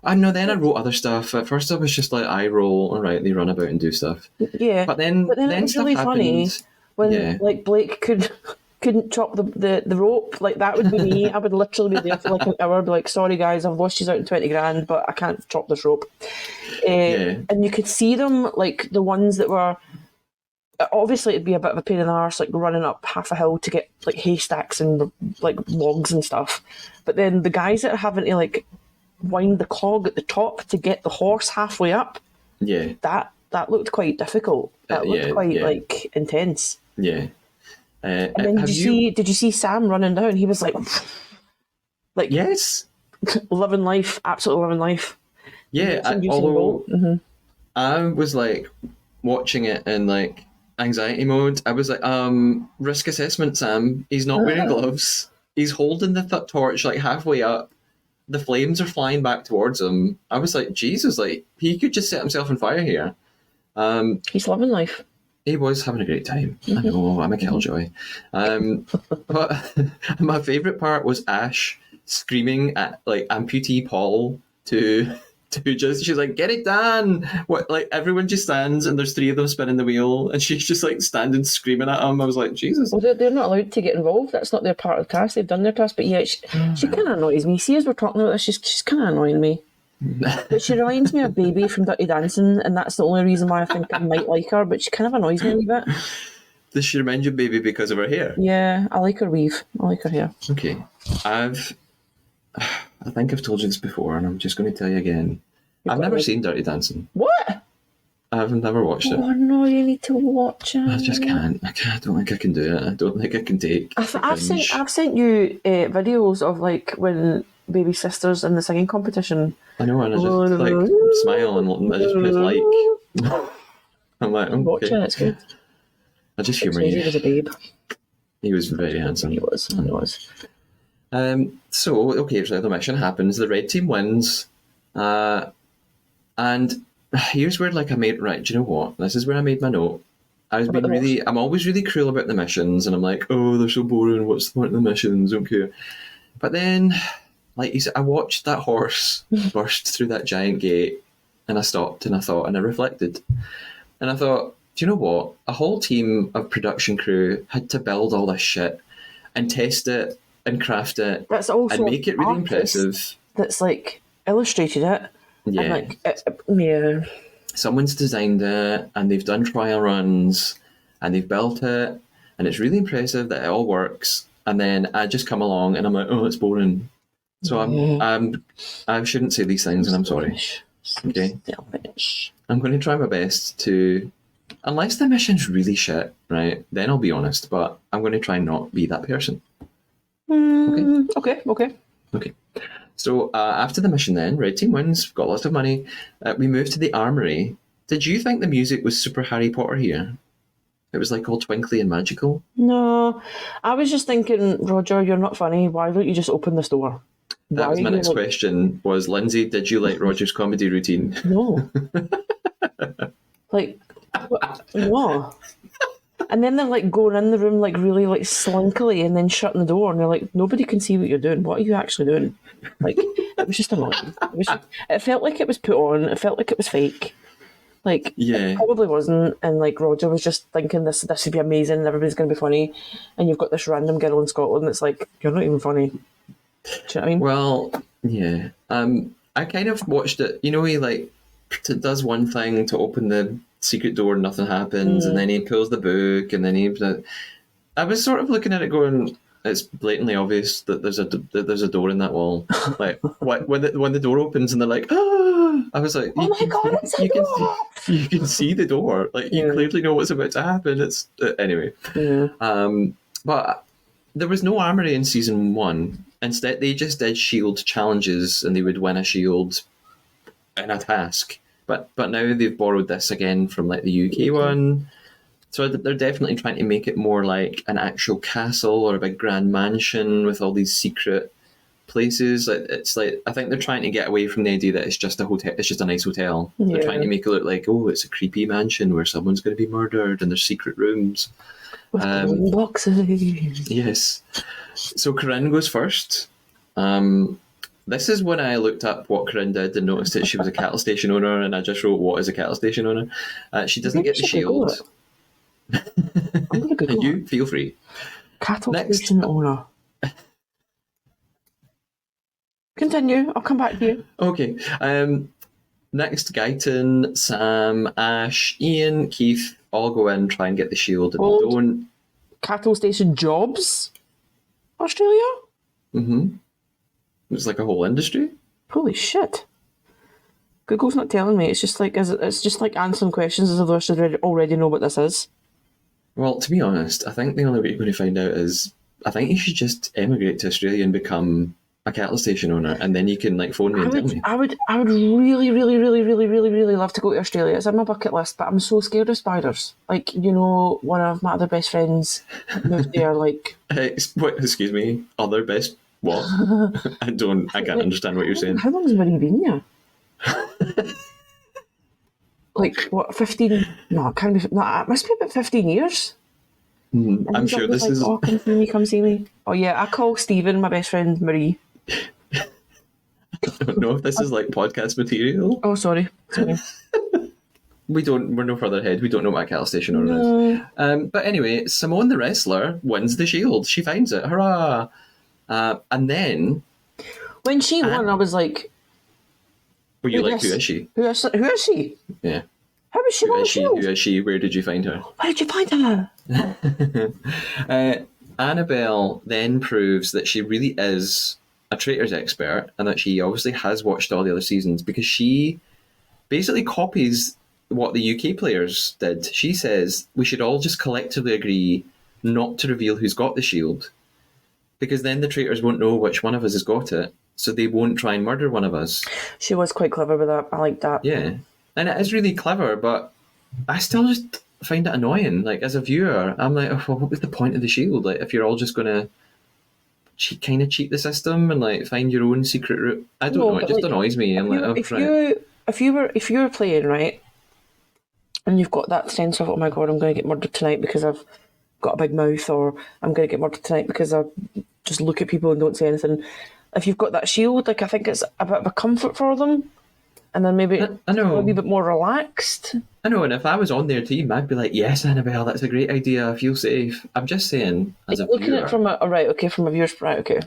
I know. Then I wrote other stuff. At first, I was just like, I roll. All right, they run about and do stuff. Yeah, but then it was stuff really happened. Funny when like Blake couldn't chop the rope. Like that would be me. I would literally be there for like an hour. Be like, sorry guys, I've lost you out in 20 grand, but I can't chop this rope. And you could see them, like the ones that were. Obviously, it'd be a bit of a pain in the arse, like running up half a hill to get like haystacks and like logs and stuff. But then the guys that are having to like wind the cog at the top to get the horse halfway up, that that looked quite difficult. That looked yeah, quite yeah. like intense. Yeah. And then Have you? did you see Sam running down? He was like Yes. living life, absolutely living life. Yeah. Watching Usain Although Bolt. Mm-hmm. I was like watching it in like anxiety mode. I was like, risk assessment, Sam. He's not wearing gloves. He's holding the torch like halfway up. The flames are flying back towards him. I was like, Jesus, like he could just set himself on fire here. He's living life. He was having a great time. I know, I'm a killjoy. But my favourite part was Ash screaming at like amputee Paul to just she's like, get it done. What like everyone just stands and there's three of them spinning the wheel and she's just like standing screaming at him. I was like, Jesus. Well, they're not allowed to get involved. That's not their part of the task. They've done their task. But yeah, she kind of annoys me. See, as we're talking about this, she's kind of annoying me. But she reminds me of Baby from Dirty Dancing, and that's the only reason why I think I might like her. But she kind of annoys me a wee bit. Does she remind you of Baby because of her hair? Yeah, I like her weave. I like her hair. Okay. I think I've told you this before and I'm just going to tell you again. I've never seen Dirty Dancing. What? I've never watched it. Oh no, you need to watch it. I just can't. I don't think I can do it. I don't think I can take. I've sent you videos of like when Baby Sisters in the singing competition. I know, and I just like smile and I just press like. I'm like, okay. Watch it, it's good. I just humour you. He was a babe. He was very handsome. He was. So okay, so the mission happens. The red team wins, and here's where like I made right. Do you know what? This is where I made my note. I'm always really cruel about the missions, and I'm like, oh, they're so boring. What's the point of the missions? Don't care. But then, like you said, I watched that horse burst through that giant gate, and I stopped and I thought and I reflected, and I thought, do you know what? A whole team of production crew had to build all this shit and test it and craft it That's also and make it really an artist impressive. That's like illustrated it. Yeah. And like, yeah. Someone's designed it and they've done trial runs and they've built it and it's really impressive that it all works. And then I just come along and I'm like, oh, it's boring. So I shouldn't say these things and I'm sorry. Okay. I'm going to try my best to, unless the mission's really shit, right? Then I'll be honest. But I'm going to try and not be that person. Okay. So after the mission then, red team wins, got lots of money. We moved to the armory. Did you think the music was super Harry Potter here? It was like all twinkly and magical? No, I was just thinking, Roger, you're not funny. Why don't you just open this door? That was my next question was, Lindsay, did you like Roger's comedy routine? No. Like, no. And then they're like going in the room like really like slunkily and then shutting the door and you're like, nobody can see what you're doing. What are you actually doing? Like, it was just annoying. It felt like it was put on. It felt like it was fake. Like, Yeah. it probably wasn't. And like Roger was just thinking this would be amazing and everybody's going to be funny. And you've got this random girl in Scotland that's like, you're not even funny. Do you know what I mean? Well, yeah. I kind of watched it. You know, he like does one thing to open the secret door and nothing happens, and then he pulls the book, and then I was sort of looking at it going, it's blatantly obvious that there's a door in that wall. Like when the door opens and they're like, ah, I was like, oh my god, it's a door! You can see the door. Like you clearly know what's about to happen. It's anyway. Yeah. But there was no armory in season 1. Instead, they just did shield challenges, and they would win a shield in a task. But now they've borrowed this again from like the UK one. So they're definitely trying to make it more like an actual castle or a big grand mansion with all these secret places. It's like, I think they're trying to get away from the idea that it's just a hotel. It's just a nice hotel. Yeah. They're trying to make it look like, oh, it's a creepy mansion where someone's going to be murdered and there's secret rooms. With golden boxes. Yes. So Corinne goes first. This is when I looked up what Corinne did and noticed that she was a cattle station owner, and I just wrote, what is a cattle station owner? She doesn't get the shield. I'm going to Google You feel free. Cattle station owner. Continue. I'll come back to you. Okay. Next, Guyton, Sam, Ash, Ian, Keith all go in, try and get the shield, and they don't. Cattle station jobs? Australia? Mm-hmm. It's like a whole industry. Holy shit. Google's not telling me. It's just like answering questions as if I should already know what this is. Well, to be honest, I think the only way you're going to find out is I think you should just emigrate to Australia and become a cattle station owner, and then you can like phone me and tell me. I would really, really, really, really, really, really love to go to Australia. It's on my bucket list, but I'm so scared of spiders. Like, one of my other best friends moved there. Like, Excuse me, other best what? I can't understand what you're saying. How long has Marie been here? Like, what, 15? No, it can't be. No, it must be about 15 years. I'm sure this is. Oh, come see me. Oh yeah, I call Stephen, my best friend, Marie. I don't know if this is like podcast material. Oh, sorry. We're no further ahead. We don't know what a cattle station owner is. But anyway, Simone the wrestler wins the Shield. She finds it. Hurrah! And then when she won, I was like, were you like, who is she? Who is she? Yeah. How is she? Who is she? Where did you find her? Where did you find her? Annabelle then proves that she really is a Traitors expert and that she obviously has watched all the other seasons, because she basically copies what the UK players did. She says we should all just collectively agree not to reveal who's got the shield, because then the Traitors won't know which one of us has got it, so they won't try and murder one of us. She was quite clever with that. I like that. Yeah. And it is really clever, but I still just find it annoying. Like, as a viewer, I'm like, oh, well, what was the point of the shield? Like, if you're all just going to cheat the system and like find your own secret route. I don't know. It just annoys me. I'm like, if you were playing, right, and you've got that sense of, oh my god, I'm going to get murdered tonight because I've got a big mouth, or I'm going to get murdered tonight because I just look at people and don't say anything. If you've got that shield, like, I think it's a bit of a comfort for them. And then maybe I know. a wee bit more relaxed. I know, and if I was on their team, I'd be like, yes, Annabelle, that's a great idea. I feel safe. I'm just saying, as a looking viewer. at it from a viewer's right, okay.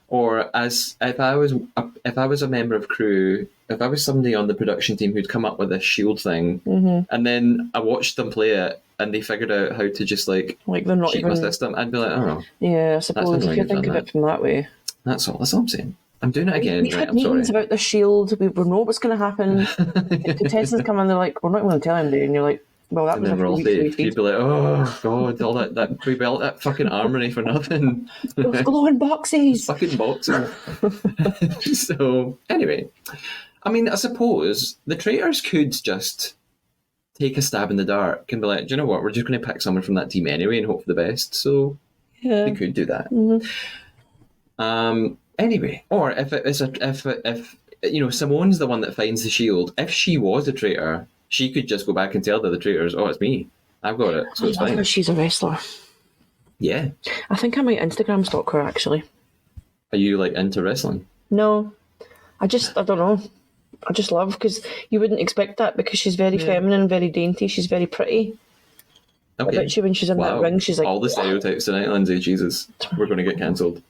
Or as if I was a member of crew, if I was somebody on the production team who'd come up with this shield thing, and then I watched them play it, and they figured out how to just like they're not cheat even my system, I'd be like, oh, yeah, I suppose if you think of it from that way. That's all I'm saying. I'm doing it again. We've had meetings about the shield. We know what's going to happen. The contestants come in, they're like, we're not going to tell anybody. And you're like, well, that was a few weeks wasted. You'd be like, oh, God, all that we built that fucking armory for nothing. Those glowing boxes. Fucking boxes. So, anyway, I mean, I suppose the Traitors could just take a stab in the dark and be like, do you know what, we're just going to pick someone from that team anyway and hope for the best. So, yeah, they could do that. Anyway, or if Simone's the one that finds the shield, if she was a traitor, she could just go back and tell the other traitors, oh, it's me, I've got it, so it's fine. She's a wrestler. Yeah. I think I might Instagram stalk her, actually. Are you like into wrestling? No, I don't know. I just love, because you wouldn't expect that, because she's very feminine, very dainty, she's very pretty. Okay. I bet you when she's in that ring, she's like, all the stereotypes tonight, Lindsay. Jesus, we're going to get cancelled.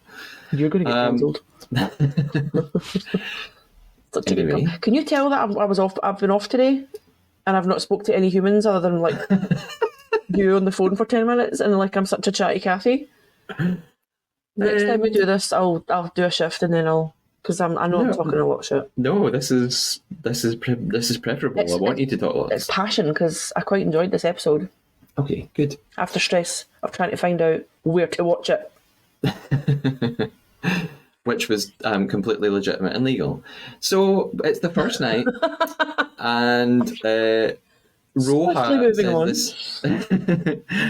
You're going to get cancelled. Anyway. Can you tell that I was off? I've been off today, and I've not spoke to any humans other than like you on the phone for 10 minutes, and like I'm such a chatty Cathy. Next time we do this, I'll do a shift, and then because I know I'm talking a lot of shit. No, this is preferable. I want you to talk a lot. It's passion, because I quite enjoyed this episode. Okay, good. After stress of trying to find out where to watch it. Which was completely legitimate and legal. So it's the first night, and Roha says this.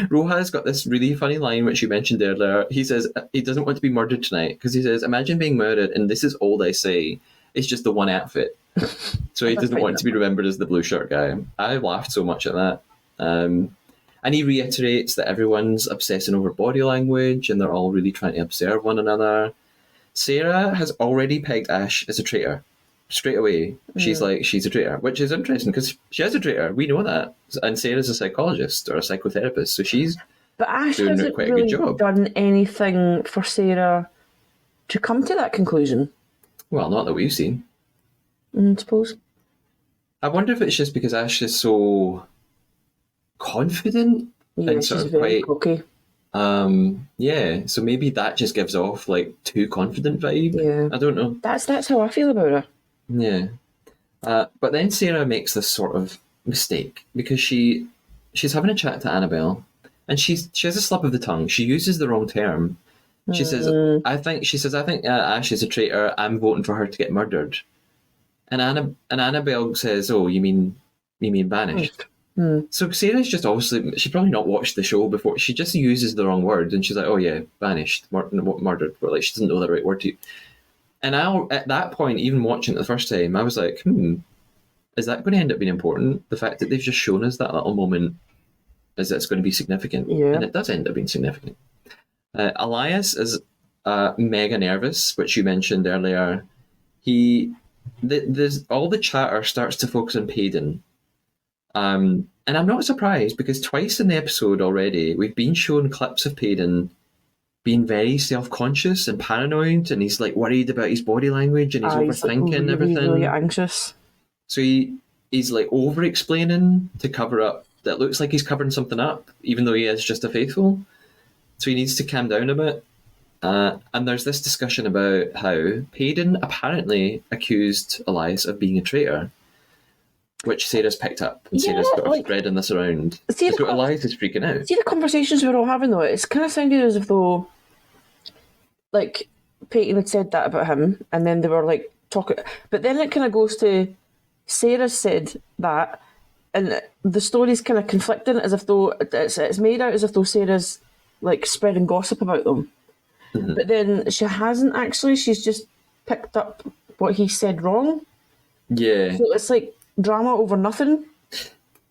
Roha's got this really funny line, which you mentioned earlier. He says he doesn't want to be murdered tonight, because he says, imagine being murdered, and this is all they say, it's just the one outfit. So he doesn't want to be remembered as the blue shirt guy. I laughed so much at that. And he reiterates that everyone's obsessing over body language and they're all really trying to observe one another. Sarah has already pegged Ash as a traitor. Straight away, she's like, she's a traitor, which is interesting because she is a traitor. We know that. And Sarah's a psychologist or a psychotherapist, so she's Ash doing hasn't quite really a good job. Done anything for Sarah to come to that conclusion? Well, not that we've seen. I suppose. I wonder if it's just because Ash is so confident and she's sort of very quite cocky. Yeah, so maybe that just gives off like too confident vibe. Yeah, I don't know. That's how I feel about her. Yeah. But then Sarah makes this sort of mistake because she's having a chat to Annabelle, and she has a slip of the tongue. She uses the wrong term. She says, I think Ash is a traitor. I'm voting for her to get murdered." And Annabelle says, "Oh, you mean banished?" So Sarah's just obviously, she's probably not watched the show before. She just uses the wrong word, and she's like, "Oh yeah, banished, murdered." But like, she doesn't know the right word to. And at that point, even watching it the first time, I was like, is that going to end up being important? The fact that they've just shown us that little moment is it's going to be significant. Yeah. And it does end up being significant. Elias is mega nervous, which you mentioned earlier. There's all the chatter starts to focus on Payton. And I'm not surprised because twice in the episode already, we've been shown clips of Payton being very self-conscious and paranoid, and he's like worried about his body language and he's overthinking like, really, everything. really anxious. So he's like over-explaining to cover up. That looks like he's covering something up, even though he is just a faithful. So he needs to calm down a bit. And there's this discussion about how Payton apparently accused Elias of being a traitor, which Sarah's picked up, and Sarah's sort of spreading this around. So Elias is freaking out. See the conversations we're all having though, it's kind of sounded as if though, like, Payton had said that about him, and then they were like talking, but then it kind of goes to Sarah said that, and the story's kind of conflicting, as if though it's made out as if though Sarah's like spreading gossip about them, but then she hasn't actually. She's just picked up what he said wrong. Yeah. So it's like drama over nothing.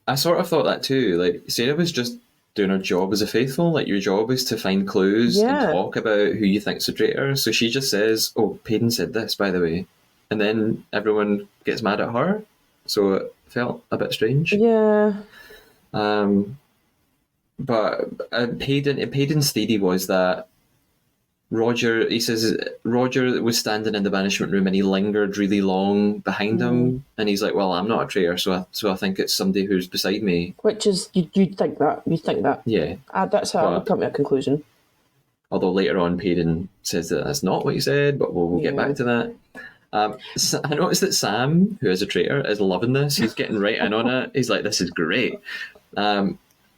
I sort of thought that too. Like, Sarah was just doing her job as a faithful. Like, your job is to find clues and talk about who you think's a traitor. So she just says, "Oh, Payton said this, by the way," and then everyone gets mad at her. So it felt a bit strange. Yeah. But Payton's theory was that Roger, he says Roger was standing in the banishment room and he lingered really long behind him, and he's like, "Well, I'm not a traitor, so I think it's somebody who's beside me." Which is, you'd think that. Yeah. That's how I would come to a conclusion. Although later on, Payton says that that's not what he said, but we'll get back to that. I noticed that Sam, who is a traitor, is loving this. He's getting right in on it. He's like, "This is great."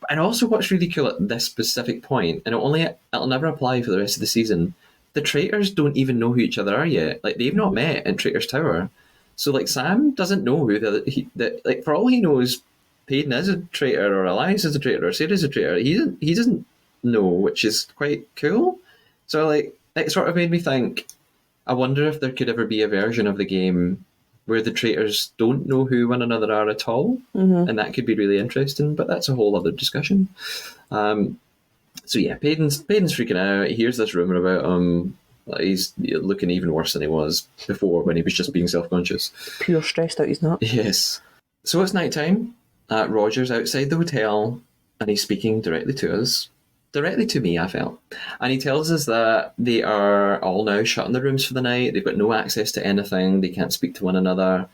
And also, what's really cool at this specific point, and it'll never apply for the rest of the season, the traitors don't even know who each other are yet. Like, they've not met in Traitors Tower. So, like, Sam doesn't know who like, for all he knows, Payton is a traitor, or Elias is a traitor, or Sarah's a traitor. He doesn't know, which is quite cool. So, like, it sort of made me think, I wonder if there could ever be a version of the game where the traitors don't know who one another are at all, and that could be really interesting, but that's a whole other discussion. So yeah, Payton's freaking out. He hears this rumour about him. He's looking even worse than he was before, when he was just being self-conscious. Pure stressed out, he's not. Yes. So it's night time. Roger's outside the hotel, and he's speaking directly to us. Directly to me, I felt. And he tells us that they are all now shut in their rooms for the night. They've got no access to anything. They can't speak to one another.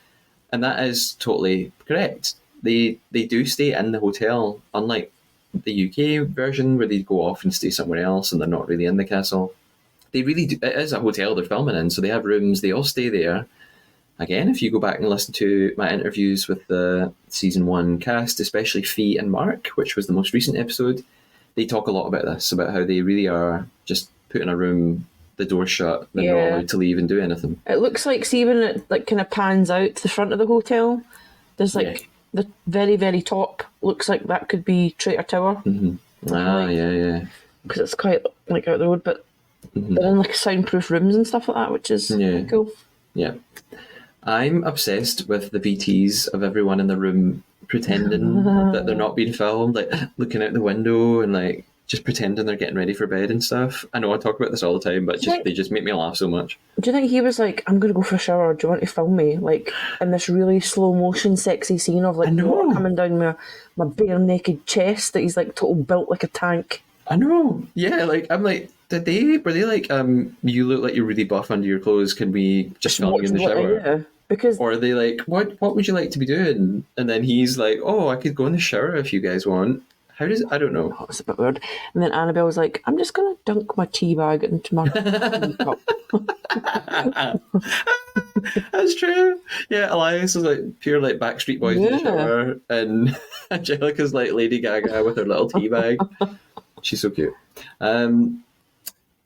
And that is totally correct. They do stay in the hotel, unlike the UK version where they go off and stay somewhere else and they're not really in the castle. They really do. It is a hotel they're filming in, so they have rooms. They all stay there. Again, if you go back and listen to my interviews with the season 1 cast, especially Fee and Mark, which was the most recent episode, they talk a lot about this, about how they really are just put in a room, the door shut, they're not allowed to leave and do anything. It looks like, see, when it like kind of pans out to the front of the hotel, there's like the very, very top looks like that could be Traitor Tower. Yeah. Because it's quite like out the road, but they're in like soundproof rooms and stuff like that, which is cool. Yeah. I'm obsessed with the VTs of everyone in the room pretending that they're not being filmed, like looking out the window and like just pretending they're getting ready for bed and stuff. I know I talk about this all the time, but they just make me laugh so much. Do you think he was like, "I'm going to go for a shower, do you want to film me?" Like in this really slow motion sexy scene of like water coming down my bare naked chest, that he's like total built like a tank. I know. Yeah, like I'm like, were they like, you look like you're really buff under your clothes, can we just film you in the shower? Yeah. Because, or are they like, what would you like to be doing? And then he's like, "Oh, I could go in the shower if you guys want." I don't know. Oh, it's a bit weird. And then Annabelle was like, "I'm just going to dunk my tea bag into my tea cup." That's true. Yeah, Elias is like pure like Backstreet Boys in the Yeah. shower, and Angelica's like Lady Gaga with her little tea bag. She's so cute. Um,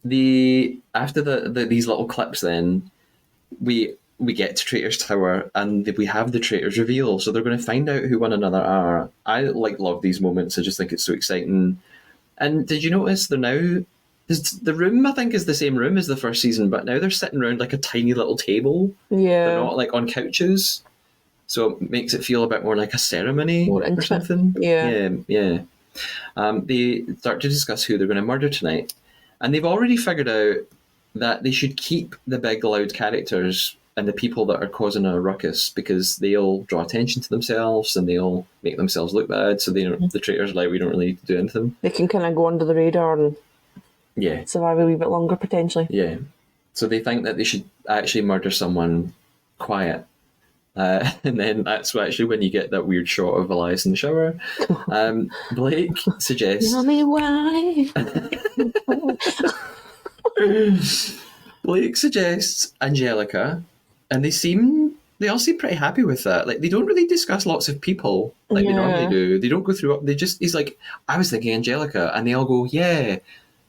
the after these little clips, then we get to Traitors Tower, and we have the Traitors reveal. So they're going to find out who one another are. I like love these moments. I just think it's so exciting. And did you notice they're now? The room I think is the same room as the first season, but now they're sitting around like a tiny little table. They're Yeah. not like on couches, so it makes it feel a bit more like a ceremony More or intimate. something. Yeah. Yeah. They start to discuss who they're going to murder tonight, and they've already figured out that they should keep the big loud characters and the people that are causing a ruckus because they'll draw attention to themselves and they'll make themselves look bad. So the traitors are like, we don't really need to do anything. They can kind of go under the radar and Yeah. survive a wee bit longer, potentially. Yeah. So they think that they should actually murder someone quiet. And then that's actually when you get that weird shot of Elias in the shower. Blake suggests Tell me why. Blake suggests Angelica, and they all seem pretty happy with that. Like they don't really discuss lots of people like they normally do. They don't go through. He's like, I was thinking Angelica, and they all go, yeah.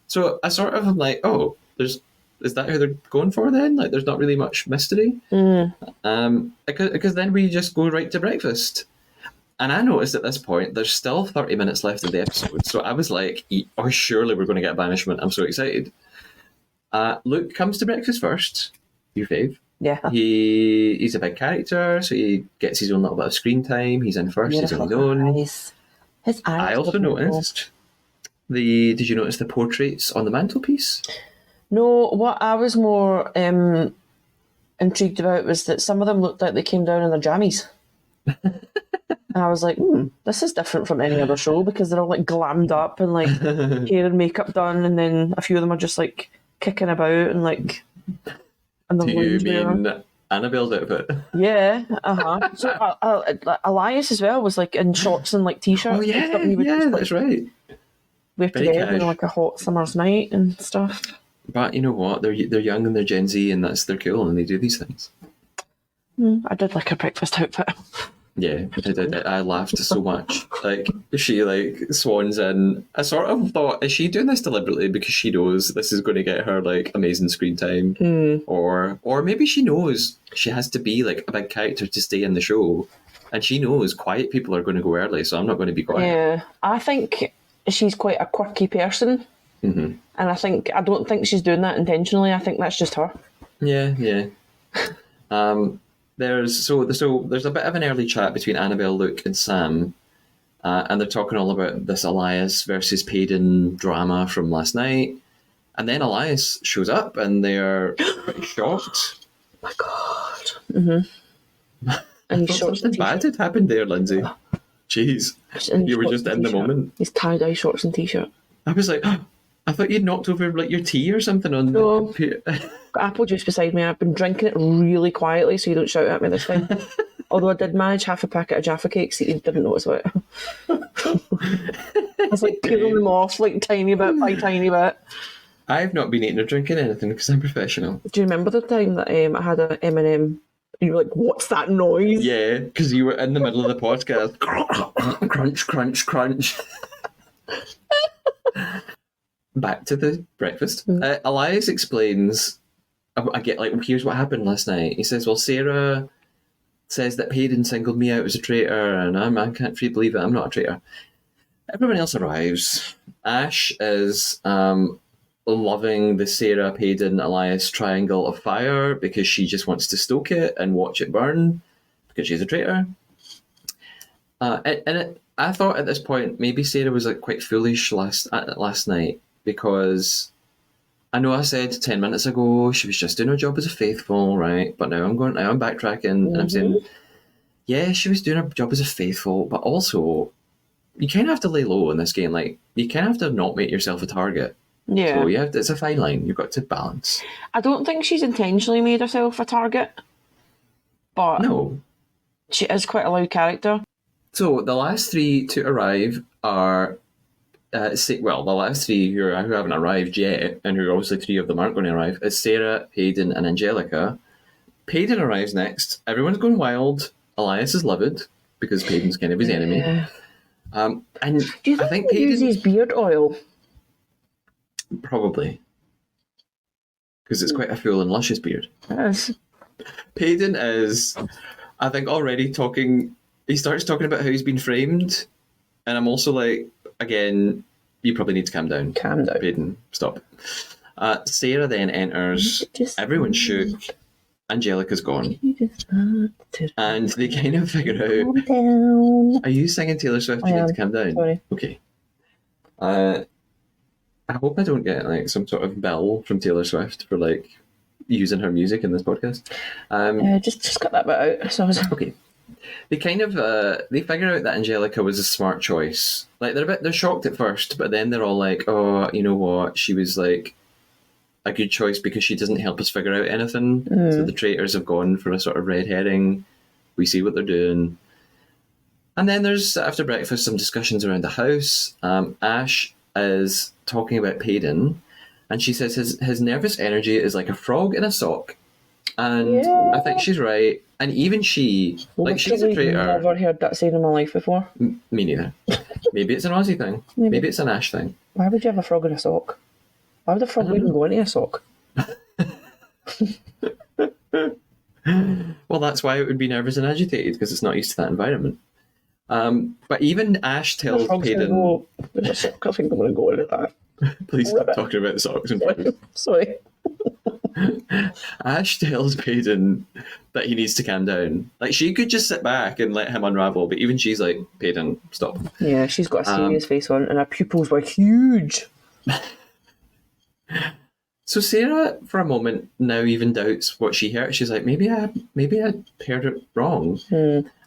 So I sort of am like, oh, is that who they're going for then? Like, there's not really much mystery. Because then we just go right to breakfast. And I noticed at this point, there's still 30 minutes left of the episode. So I was like, oh, surely we're going to get banishment. I'm so excited. Luke comes to breakfast first. Your fave. Yeah. He's a big character, so he gets his own little bit of screen time. He's in first, he's on his own. Eyes. His eyes. I also noticed did you notice the portraits on the mantelpiece? No, what I was more intrigued about was that some of them looked like they came down in their jammies. And I was like, this is different from any other show because they're all like glammed up and like hair and makeup done, and then a few of them are just like kicking about and like. And the Do you loungewear. mean Annabelle's outfit? Yeah, So Elias as well was like in shorts and like t-shirts. Oh and yeah, stuff, and he would yeah, just, that's right. wear to Very bed on cash. like a hot summer's night and stuff. But you know what? They're young and they're Gen Z, and they're cool, and they do these things. I did like a breakfast outfit. Yeah, I laughed so much. Like she like swans in. I sort of thought, is she doing this deliberately because she knows this is going to get her like amazing screen time, or maybe she knows she has to be like a big character to stay in the show, and she knows quiet people are going to go early, so I'm not going to be quiet. Yeah, I think she's quite a quirky person, and I don't think she's doing that intentionally. I think that's just her. Yeah. There's a bit of an early chat between Annabelle, Luke, and Sam, and they're talking all about this Elias versus Payden drama from last night. And then Elias shows up, and they're pretty shocked. Oh my god! And he's shorts Something and bad t-shirt. had happened there, Lindsay. Jeez, And you were shorts just and in the t-shirt. moment. He's tie-dye shorts and t-shirt. I was like, I thought you'd knocked over like your tea or something on No. the computer. Got apple juice beside me. I've been drinking it really quietly, so you don't shout at me this time. Although I did manage half a packet of Jaffa cakes that you didn't notice about. I was like peeling them off like tiny bit by tiny bit. I've not been eating or drinking anything because I'm professional. Do you remember the time that I had an M&M? You were like, "What's that noise?" Yeah, because you were in the middle of the podcast. Crunch, crunch, crunch. Back to the breakfast. Elias explains, I get like, here's what happened last night. He says, well, Sarah says that Payden singled me out as a traitor, and I can't really believe it. I'm not a traitor. Everyone else arrives. Ash is loving the Sarah, Payden, Elias triangle of fire because she just wants to stoke it and watch it burn because she's a traitor. I thought at this point maybe Sarah was like quite foolish last night because I know I said 10 minutes ago she was just doing her job as a faithful, right? But now I'm backtracking and I'm saying, yeah, she was doing her job as a faithful, but also you kind of have to lay low in this game. Like you kind of have to not make yourself a target. Yeah. So it's a fine line. You've got to balance. I don't think she's intentionally made herself a target, but No. she is quite a loud character. So the last three to arrive are, the last three who haven't arrived yet, and who obviously three of them aren't going to arrive, is Sarah, Payden, and Angelica. Paden arrives next. Everyone's going wild. Elias is livid because Paden's kind of his enemy. And Do you I think think he Paden... uses beard oil? Probably. Because it's quite a full and luscious beard. Yes. Paden is, I think, already talking... He starts talking about how he's been framed. And I'm also like, again, you probably need to calm down. Calm down. Paden, stop. Sarah then enters. Everyone's shook. Angelica's gone. And they kind of figure out... Calm down. Are you singing Taylor Swift? You need to calm down. Sorry. Okay. I hope I don't get like some sort of bill from Taylor Swift for like using her music in this podcast. Just cut that bit out. So I was... Okay. They kind of they figure out that Angelica was a smart choice. Like they're shocked at first, but then they're all like, "Oh, you know what? She was like a good choice because she doesn't help us figure out anything." So the traitors have gone for a sort of red herring. We see what they're doing. And then there's, after breakfast, some discussions around the house. Ash is talking about Paden, and she says his nervous energy is like a frog in a sock. And I think she's right. And even she, like, she's a traitor. I've never heard that said in my life before. Me neither. Maybe it's an Aussie thing. Maybe it's an Ash thing. Why would you have a frog in a sock? Why would a frog even go into a sock? Well, that's why it would be nervous and agitated, because it's not used to that environment. But even Ash tells Paden... There's a sock, I think I'm going to go into that. Please stop talking about the socks in front of me. Sorry. Ash tells Paden that he needs to calm down. Like, she could just sit back and let him unravel, but even she's like, Paden, stop. Yeah, she's got a serious face on, and her pupils were huge. So Sarah, for a moment, now even doubts what she heard. She's like, maybe I heard it wrong.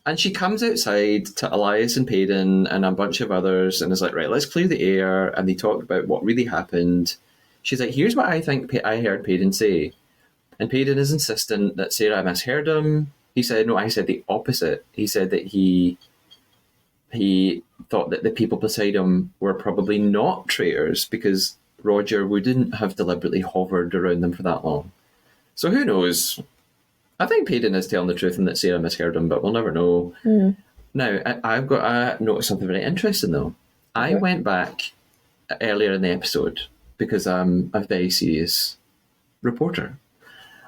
And she comes outside to Elias and Paden and a bunch of others and is like, right, let's clear the air. And they talk about what really happened. She's like, here's what I think I heard Paden say. And Paden is insistent that Sarah misheard him. He said, no, I said the opposite. He said that he thought that the people beside him were probably not traitors because Roger wouldn't have deliberately hovered around them for that long. So who knows? I think Paden is telling the truth and that Sarah misheard him, but we'll never know. Now, I noticed something very interesting, though. I went back earlier in the episode because I'm a very serious reporter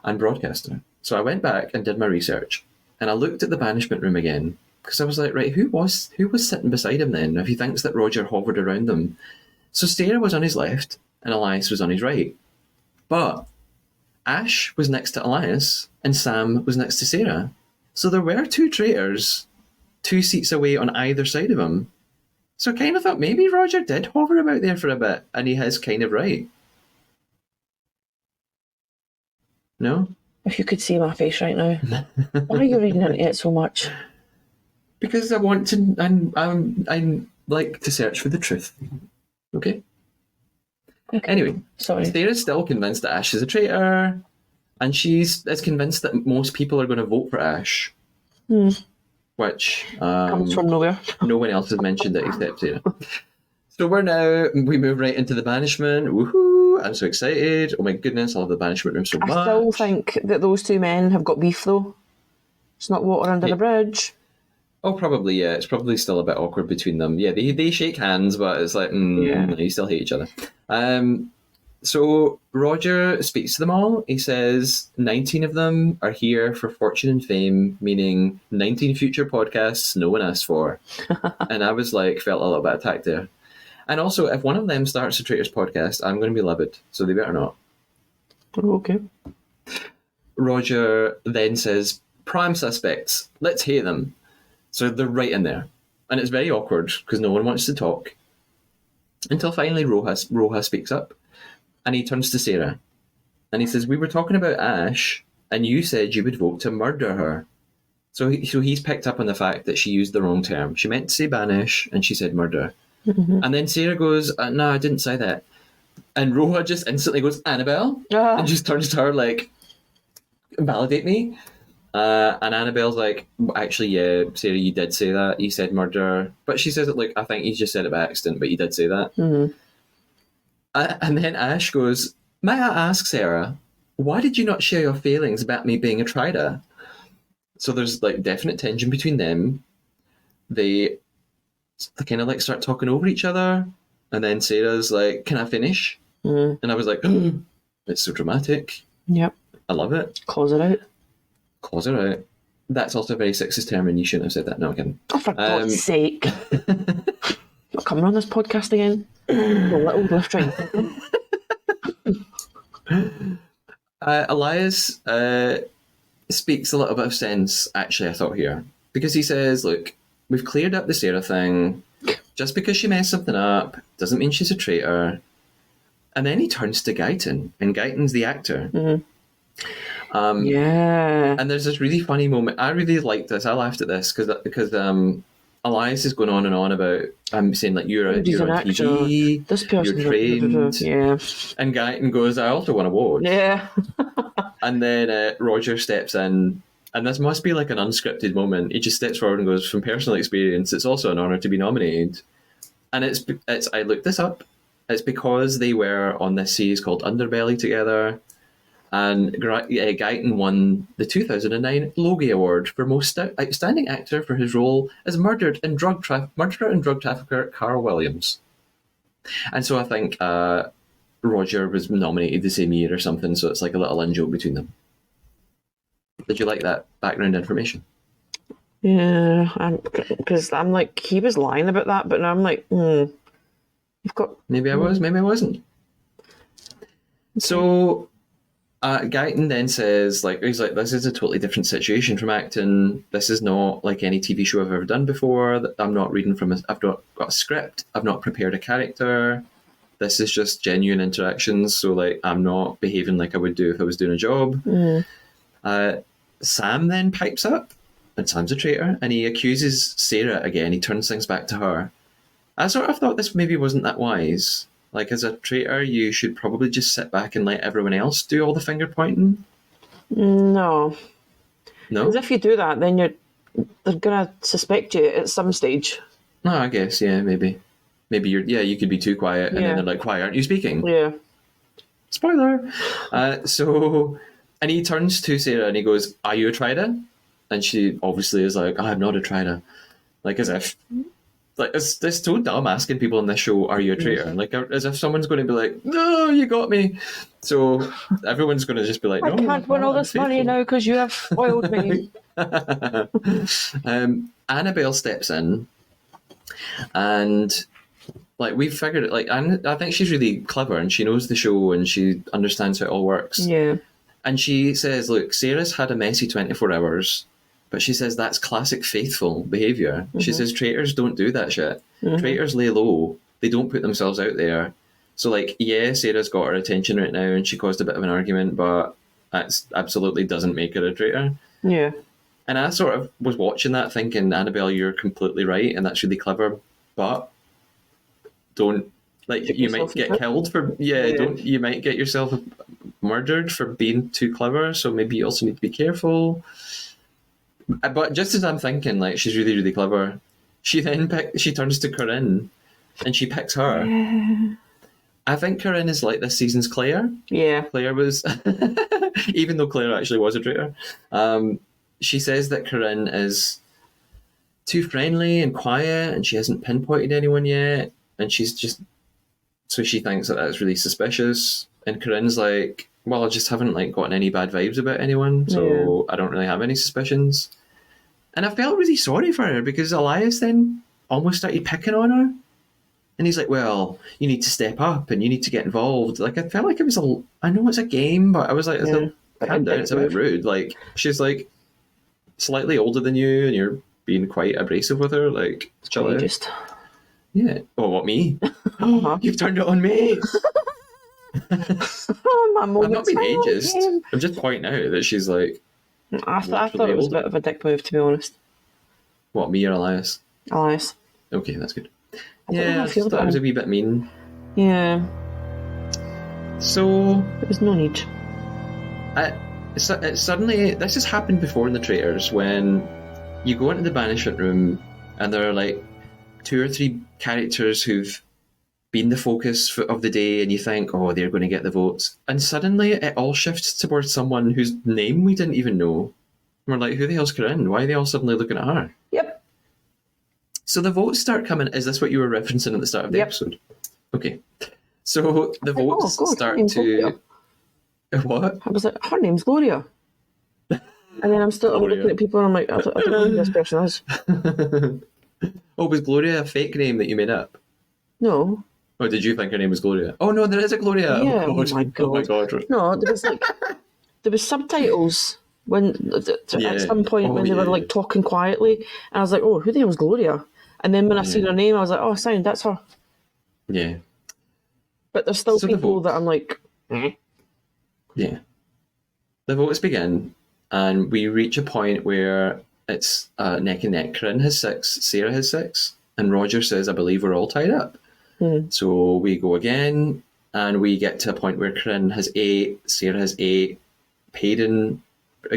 and broadcaster. So I went back and did my research, and I looked at the banishment room again because I was like, right, who was sitting beside him then if he thinks that Roger hovered around them? So Sarah was on his left and Elias was on his right. But Ash was next to Elias and Sam was next to Sarah. So there were two traitors 2 seats away on either side of him. So I kind of thought maybe Roger did hover about there for a bit and he is kind of right. No? If you could see my face right now. Why are you reading into it so much? Because I want to, I like to search for the truth. Okay? Anyway, Sorry. Sarah's still convinced that Ash is a traitor, and she's convinced that most people are going to vote for Ash. Which Comes from nowhere. no one else has mentioned it except Sarah. So we move right into the banishment. Woohoo! I'm so excited. Oh my goodness, I love the banishment room so much. I still think that those two men have got beef though. It's not water under the bridge. Oh, probably, yeah. It's probably still a bit awkward between them. Yeah, they shake hands, but it's like, you still hate each other. So Roger speaks to them all. He says 19 of them are here for fortune and fame, meaning 19 future podcasts no one asked for. And I was like, felt a little bit attacked there. And also, if one of them starts a Traitors podcast, I'm going to be livid, so they better not. Oh, okay. Roger then says, prime suspects, let's hear them. So they're right in there. And it's very awkward because no one wants to talk. Until finally Roja speaks up. And he turns to Sarah. And he says, we were talking about Ash, and you said you would vote to murder her. So he's picked up on the fact that she used the wrong term. She meant to say banish, and she said murder. And then Sarah goes, no, I didn't say that. And Roja just instantly goes, Annabelle? And just turns to her like, validate me. And Annabelle's like, actually, yeah, Sarah, you did say that. You said murder. But she says it like, I think you just said it by accident, but you did say that. And then Ash goes, may I ask, Sarah, why did you not share your feelings about me being a traitor? So there's like definite tension between them. They kind of like start talking over each other, and then Sarah's like, "Can I finish?" And I was like, "It's so dramatic. Yep. I love it." Close it out. Close it out. That's also a very sexist term, and you shouldn't have said that. No, I'm kidding. Oh, for God's sake. Not coming on this podcast again. The little lift train. Elias speaks a little bit of sense, actually, I thought here. Because he says, look, we've cleared up the Sarah thing. Just because she messed something up doesn't mean she's a traitor. And then he turns to Guyton, and Guyton's the actor. Yeah. And there's this really funny moment. I really liked this. I laughed at this because Elias is going on and on about saying like you're on TV, this person, you're trained, yeah. And Guyton goes, I also want to watch. Yeah. And then Roger steps in, and this must be like an unscripted moment. He just steps forward and goes, from personal experience, it's also an honour to be nominated. And it's I looked this up. It's because they were on this series called Underbelly together. And Guyton won the 2009 Logie Award for Most Outstanding Actor for his role as murderer and drug trafficker Carl Williams. And so I think Roger was nominated the same year or something, so it's like a little in-joke between them. Did you like that background information? Yeah, because I'm like, he was lying about that, but now I'm like, you've got... Maybe I was, maybe I wasn't. So... Guyton then says, he's like, this is a totally different situation from acting. This is not like any TV show I've ever done before. I'm not reading from I've not got a script. I've not prepared a character. This is just genuine interactions. So like, I'm not behaving like I would do if I was doing a job. Sam then pipes up, and Sam's a traitor, and he accuses Sarah again. He turns things back to her. I sort of thought this maybe wasn't that wise. Like, as a traitor, you should probably just sit back and let everyone else do all the finger pointing. No. No? Because if you do that, then they're going to suspect you at some stage. No, I guess, yeah, maybe. Maybe you could be too quiet, and then they're like, why aren't you speaking? Yeah. Spoiler! And he turns to Sarah and he goes, are you a traitor? And she obviously is like, I'm not a traitor. Like, as if... Like, it's so dumb asking people on this show, are you a traitor? Like, as if someone's going to be like, no, you got me. So everyone's going to just be like, no. I can't win all this money now because you have spoiled me. Annabelle steps in, and like, we've figured it. Like, I think she's really clever, and she knows the show, and she understands how it all works. Yeah. And she says, look, Sarah's had a messy 24 hours. But she says that's classic faithful behaviour. She says traitors don't do that shit. Traitors lay low. They don't put themselves out there. So, like, yeah, Sarah's got her attention right now and she caused a bit of an argument, but that absolutely doesn't make her a traitor. Yeah. And I sort of was watching that thinking, Annabelle, you're completely right and that's really clever, but don't... Like, you might get killed for... you might get yourself murdered for being too clever, so maybe you also need to be careful. But just as I'm thinking, like, she's really, really clever, she turns to Corinne and she picks her. Yeah. I think Corinne is like this season's Claire. Yeah. Claire was, even though Claire actually was a traitor, she says that Corinne is too friendly and quiet and she hasn't pinpointed anyone yet. And she's just, so she thinks that that's really suspicious. And Corinne's like, well, I just haven't like gotten any bad vibes about anyone, so I don't really have any suspicions. And I felt really sorry for her because Elias then almost started picking on her. And he's like, well, you need to step up and you need to get involved. Like, I felt like it was I know it's a game, but I was like, calm down, it's a bit rude. Like, she's like slightly older than you and you're being quite abrasive with her. Like, chill out. Yeah. Oh, what, me? You've turned it on me. I'm not being ageist. I'm just pointing out that she's like... I thought it was a bit of a dick move, to be honest. What, me or Elias? Elias. Okay, that's good. Yeah, I thought it was a wee bit mean. Yeah. So... There was no need. Suddenly, this has happened before in the Traitors, when you go into the banishment room and there are like 2 or 3 characters who've been the focus of the day, and you think, oh, they're going to get the votes. And suddenly it all shifts towards someone whose name we didn't even know. We're like, who the hell's Corinne? Why are they all suddenly looking at her? Yep. So the votes start coming. Is this what you were referencing at the start of the episode? Okay. So the votes start to... What? I was like, her name's Gloria. And then I'm still looking at people and I'm like, I don't know who this person is. Oh, was Gloria a fake name that you made up? No. Or did you think her name was Gloria? Oh no, there is a Gloria. Yeah. Oh my god. Oh my god. No, there was subtitles when at some point when they were like talking quietly, and I was like, oh, who the hell is Gloria? And then when I seen her name, I was like, oh, sound, that's her. Yeah. But there's still people that I'm like, Yeah. The votes begin, and we reach a point where it's neck and neck. Corinne has 6, Sarah has 6, and Roger says, I believe we're all tied up. So we go again, and we get to a point where Corinne has 8, Sarah has 8, Payden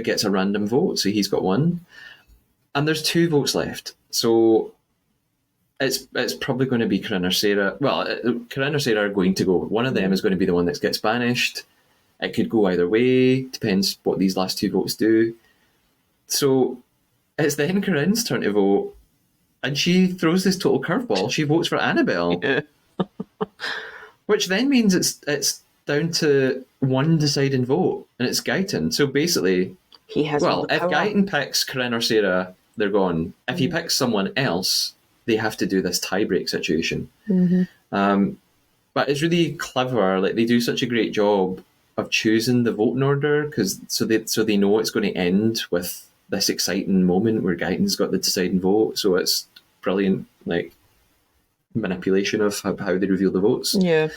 gets a random vote, so he's got 1. And there's 2 votes left. So it's probably going to be Corinne or Sarah. Well, Corinne or Sarah are going to go. One of them is going to be the one that gets banished. It could go either way, depends what these last 2 votes do. So it's then Corinne's turn to vote, and she throws this total curveball. She votes for Annabelle. Yeah. Which then means it's down to one deciding vote, and it's Guyton. So basically, if Guyton picks Corinne or Sarah, they're gone. If he picks someone else, they have to do this tie-break situation. But it's really clever. Like, they do such a great job of choosing the voting order, so they know it's going to end with this exciting moment where Guyton's got the deciding vote. So it's brilliant, like, manipulation of how they reveal the votes. Yeah.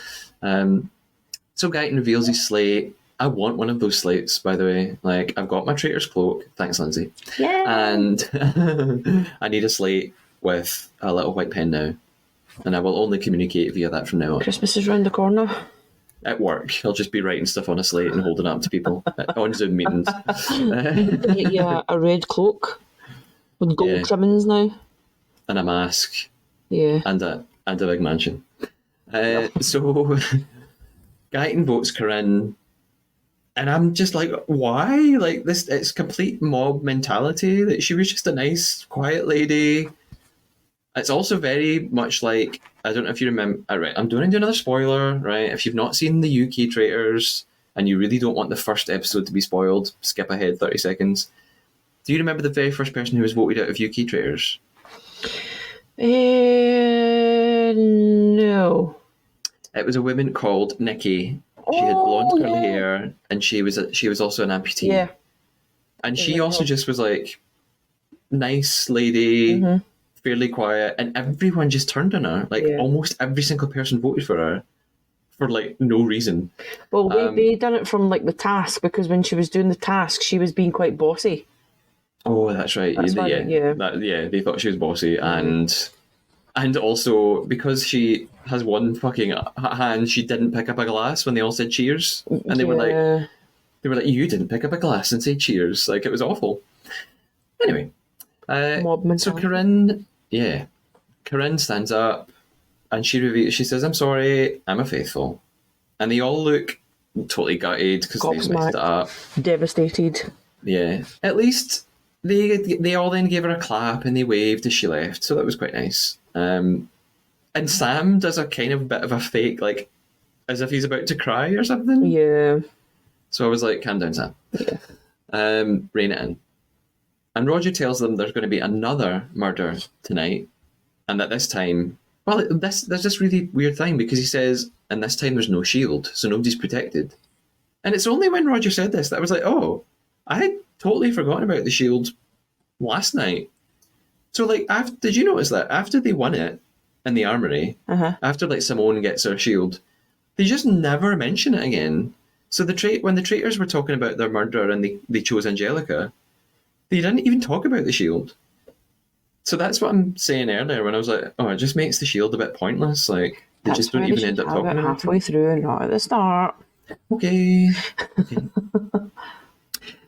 So Guyton reveals his slate. I want one of those slates, by the way. Like, I've got my traitor's cloak. Thanks, Lindsay. Yeah. And I need a slate with a little white pen now. And I will only communicate via that from now on. Christmas is round the corner. At work, I'll just be writing stuff on a slate and holding it up to people on Zoom meetings. Get you a red cloak with gold trimmings now. And a mask. Yeah. And a big mansion. So Guyton votes Corinne, and I'm just like, why? Like, this, it's complete mob mentality. That she was just a nice, quiet lady. It's also very much like, I don't know if you remember. Right, I'm doing another spoiler. Right, if you've not seen the UK Traitors and you really don't want the first episode to be spoiled, skip ahead 30 seconds. Do you remember the very first person who was voted out of UK Traitors? No. It was a woman called Nikki. She had blonde curly hair, and she was also an amputee. Yeah. And she also just was like, nice lady, fairly quiet, and everyone just turned on her. Like, almost every single person voted for her for, like, no reason. Well, they done it from, like, the task, because when she was doing the task, she was being quite bossy. Oh, that's right. They thought she was bossy, and also because she has one fucking hand, she didn't pick up a glass when they all said cheers, and they were like, you didn't pick up a glass and say cheers. Like, it was awful. Anyway, so Corinne stands up, and she says, "I'm sorry, I'm a faithful," and they all look totally gutted because they messed it up, devastated. Yeah, at least. They all then gave her a clap and they waved as she left, so that was quite nice. And Sam does a kind of bit of a fake, like, as if he's about to cry or something. Yeah. So I was like, calm down, Sam. Yeah. Rein it in. And Roger tells them there's going to be another murder tonight, and that this time, there's this really weird thing, because he says, and this time there's no shield, so nobody's protected. And it's only when Roger said this that I was like, oh, I had totally forgotten about the shield last night. So, like, did you notice that after they won it in the armory, after, like, Simone gets her shield, they just never mention it again. So when the traitors were talking about their murder and they chose Angelica, they didn't even talk about the shield. So that's what I'm saying earlier when I was like, oh, it just makes the shield a bit pointless. Like, they just don't even end up talking about it. Halfway through and not at the start. Okay.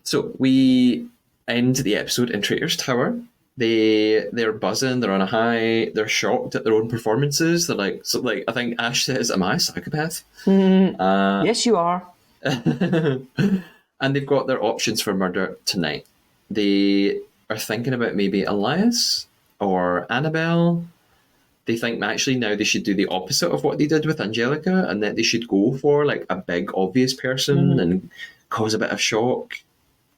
So we end the episode in Traitors Tower, they're buzzing, they're on a high, they're shocked at their own performances. They're like, so like I think Ash says, "Am I a psychopath?" Yes, you are. And they've got their options for murder tonight. They are thinking about maybe Elias or Annabelle. They think actually now they should do the opposite of what they did with Angelica, and that they should go for like a big obvious person and cause a bit of shock.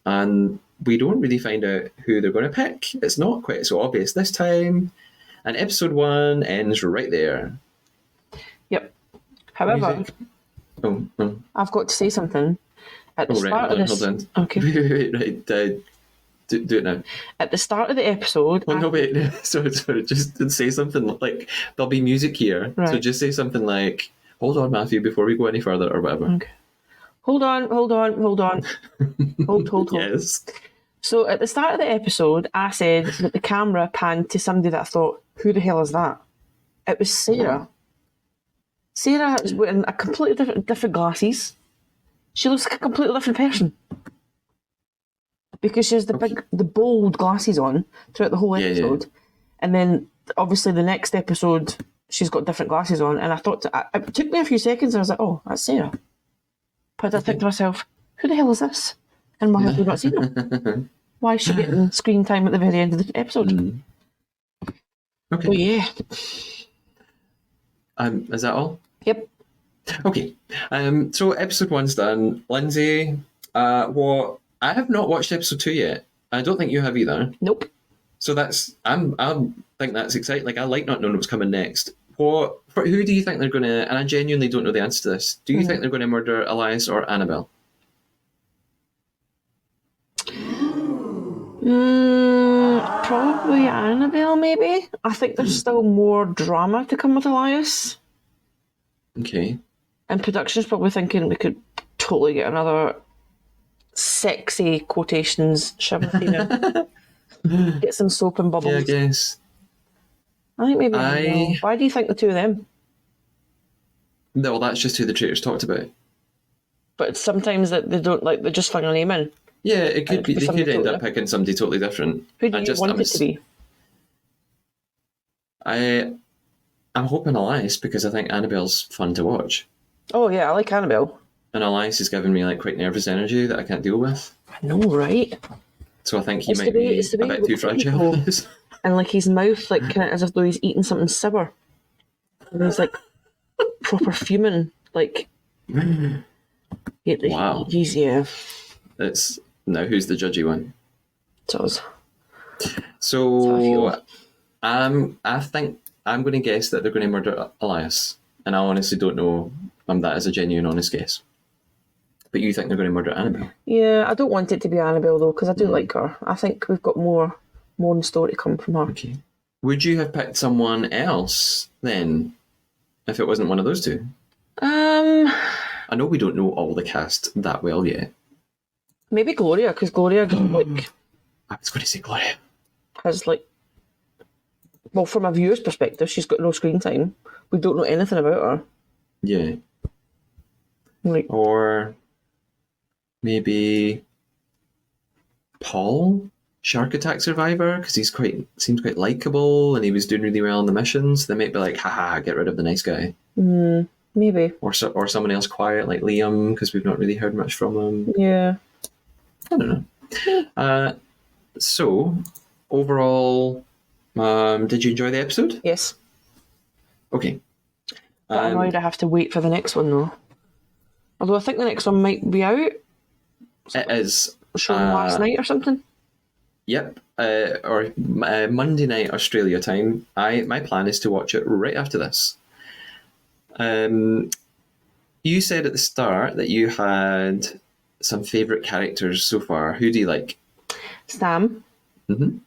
And we don't really find out who they're going to pick. It's not quite so obvious this time. And episode 1 ends right there. Yep. However, Music. Oh. I've got to say something. At the Right, start of this, hold on. okay. Right, do it now. At the start of the episode, Oh, no, wait. Sorry, just say something like, there'll be music here. Right. So just say something like, hold on, Matthew, before we go any further, or whatever. Okay. Hold on. Hold. Yes. So at the start of the episode, I said that the camera panned to somebody that I thought, who the hell is that? It was Sarah. Sarah is wearing a completely different glasses. She looks like a completely different person. Because she has the bold glasses on throughout the whole episode. Yeah. And then, obviously, the next episode, she's got different glasses on. And I thought, it took me a few seconds, and I was like, oh, that's Sarah. But I think to myself, who the hell is this? And why have we not seen her? Why is she getting screen time at the very end of the episode? Okay. Oh, yeah. Is that all? Yep. Okay. So episode 1's done. Lindsay, what I have not watched episode 2 yet. I don't think you have either. Nope. So I think that's exciting. Like, I like not knowing what's coming next. Who do you think they're going to? And I genuinely don't know the answer to this. Do you think they're going to murder Elias or Annabelle? Probably Annabelle, maybe. I think there's still more drama to come with Elias. Okay. And production's probably thinking we could totally get another sexy quotations shiver in. Get some soap and bubbles. Yeah, I guess. I think maybe Annabelle. Why do you think the two of them? No, well, that's just who the traitors talked about. But sometimes that they don't like. They just fling a name in. Yeah, it could be. They could end up totally picking somebody totally different. Who do you want it to be? I'm hoping Elias, because I think Annabelle's fun to watch. Oh yeah, I like Annabelle. And Elias is giving me like quite nervous energy that I can't deal with. I know, right? So I think he might be a bit too fragile. And like his mouth, like kind of as if though he's eating something sour. And he's like proper fuming, like. Wow. He's It's now who's the judgy one? It's us. So I think I'm going to guess that they're going to murder Elias, and I honestly don't know. That is a genuine, honest guess. But you think they're going to murder Annabelle? Yeah, I don't want it to be Annabelle though, because I do like her. I think we've got more in the story to come from her. Okay. Would you have picked someone else then, if it wasn't one of those two? I know we don't know all the cast that well yet. Maybe Gloria, because Gloria like I was going to say Gloria. Has like, well, from a viewer's perspective, she's got no screen time. We don't know anything about her. Yeah. Like, or maybe Paul, shark attack survivor, because he's seems quite likable and he was doing really well on the missions. They might be like, haha, get rid of the nice guy. Maybe. Or someone else quiet like Liam, because we've not really heard much from him. Yeah. I don't know. So, overall, did you enjoy the episode? Yes. Okay. But annoyed I have to wait for the next one though. Although I think the next one might be out. It is. Shown last night or something. Yep. Or Monday night Australia time. My plan is to watch it right after this. You said at the start that you had some favourite characters so far. Who do you like? Sam. Mm-hmm.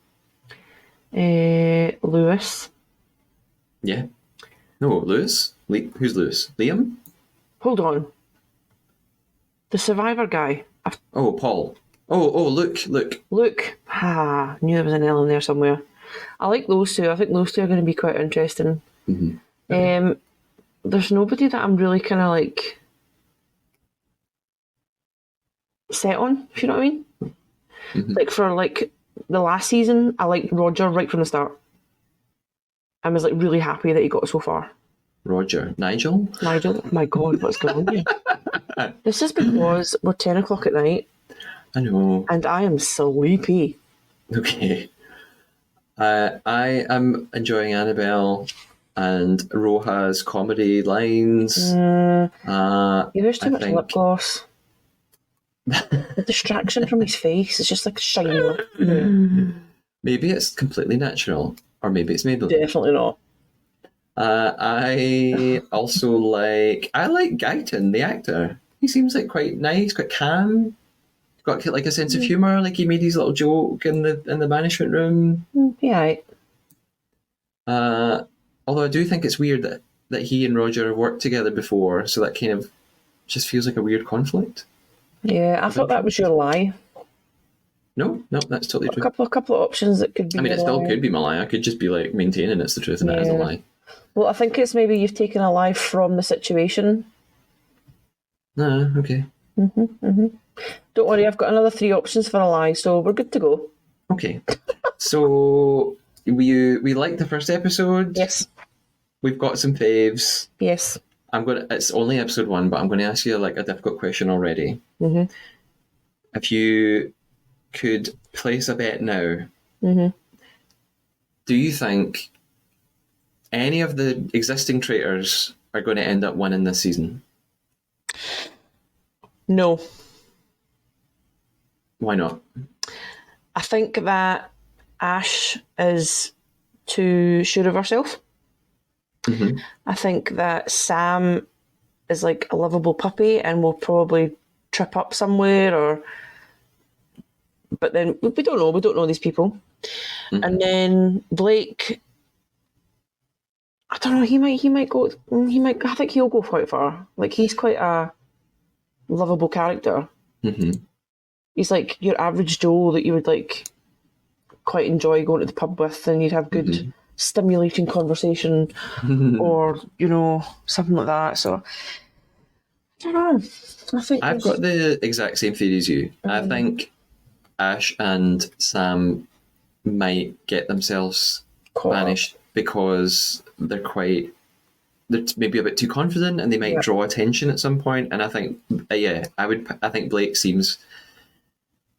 Lewis. Yeah. No, Lewis? Who's Lewis? Liam? Hold on. The survivor guy. Oh, Paul. Oh, Luke. Luke. I knew there was an L in there somewhere. I like those two. I think those two are going to be quite interesting. Mm-hmm. Okay. There's nobody that I'm really kind of like set on, if you know what I mean. Mm-hmm. Like for like the last season, I liked Roger right from the start. I was like really happy that he got so far. Roger. Nigel? Nigel, my God, what's going on here? This is because we're 10 o'clock at night I know. and I am sleepy. Okay. I am enjoying Annabelle and Roja's comedy lines. He wears too I much lip think gloss. The distraction from his face is just like shiny lip. maybe it's completely natural, or maybe it's Maybelline. Definitely not. I also like Guyton, the actor. He seems like quite nice, quite calm. Got like a sense of humour. Like he made his little joke in the banishment room. Yeah. Although I do think it's weird that he and Roger have worked together before, so that kind of just feels like a weird conflict. Yeah, I thought that was your lie. No, that's totally true. A couple of options that could be. I mean, it still could be my lie. I could just be like maintaining it's the truth and it is a lie. Well, I think it's maybe you've taken a lie from the situation. Okay. Don't worry, I've got another 3 options for a lie, so we're good to go. Okay. So we liked the first episode. Yes. We've got some faves. Yes. It's only episode 1, but I'm going to ask you like a difficult question already. Mm-hmm. If you could place a bet now, do you think any of the existing traitors are going to end up winning this season? No. Why not? I think that Ash is too sure of herself. I think that Sam is like a lovable puppy and will probably trip up somewhere but then we don't know. We don't know these people. And then Blake, I don't know, he might go, I think he'll go quite far. Like, he's quite a lovable character. He's like your average Joe that you would like quite enjoy going to the pub with, and you'd have good stimulating conversation or, something like that. So I don't know. I think I've got the exact same theory as you. I think Ash and Sam might get themselves banished because they're maybe a bit too confident and they might draw attention at some point. And I think, I think Blake seems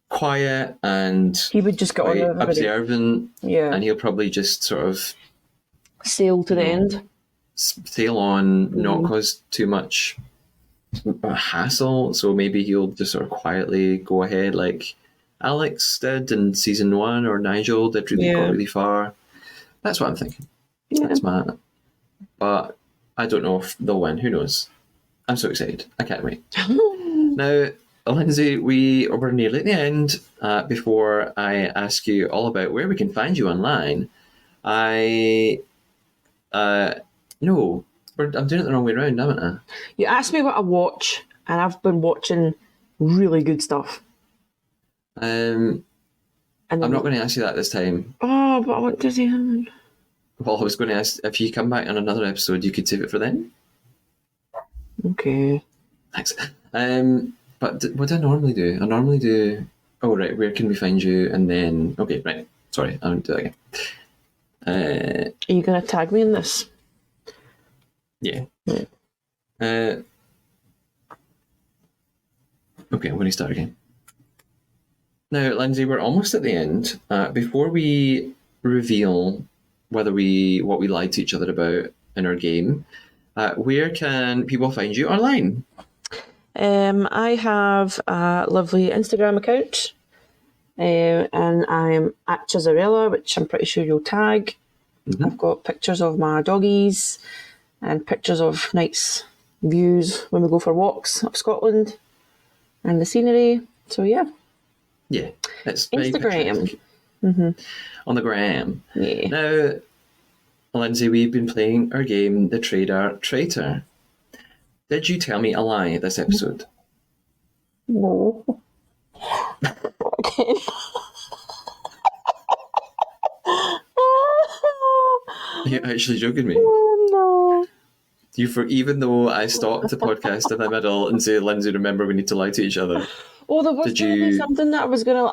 quiet and he would just get on with everybody. Observant. Yeah. And he'll probably just sort of sail to the end. Sail on, not cause too much hassle. So maybe he'll just sort of quietly go ahead like Alex did in season 1, or Nigel did got really far. That's what I'm thinking. Yeah. That's mad. But I don't know if they'll win. Who knows? I'm so excited. I can't wait. Now, Lindsay, we're nearly at the end. Before I ask you all about where we can find you online, I'm doing it the wrong way around, haven't I? You asked me what I watch, and I've been watching really good stuff. I'm not going to ask you that this time. Oh, but I want to see him. Well, I was going to ask if you come back on another episode, you could save it for then. Okay. Thanks. But what do I normally do? I normally do. Oh right, where can we find you? And then right. Sorry, I won't do that again. Are you going to tag me in this? Yeah. Okay, I'm going to start again. Now, Lindsay, we're almost at the end. Before we reveal what we lied to each other about in our game, where can people find you online? I have a lovely Instagram account, and I'm at Chisarella, which I'm pretty sure you'll tag. I've got pictures of my doggies and pictures of nice views when we go for walks up Scotland and the scenery. So yeah. Yeah, it's very Instagram. On the gram. Yeah. Now, Lindsay, we've been playing our game, The Traitor. Did you tell me a lie this episode? No. Okay. You're actually joking me? Oh, no. Even though I stopped the podcast in the middle and say, Lindsay, remember we need to lie to each other. Oh, there was Did going to be you? something that I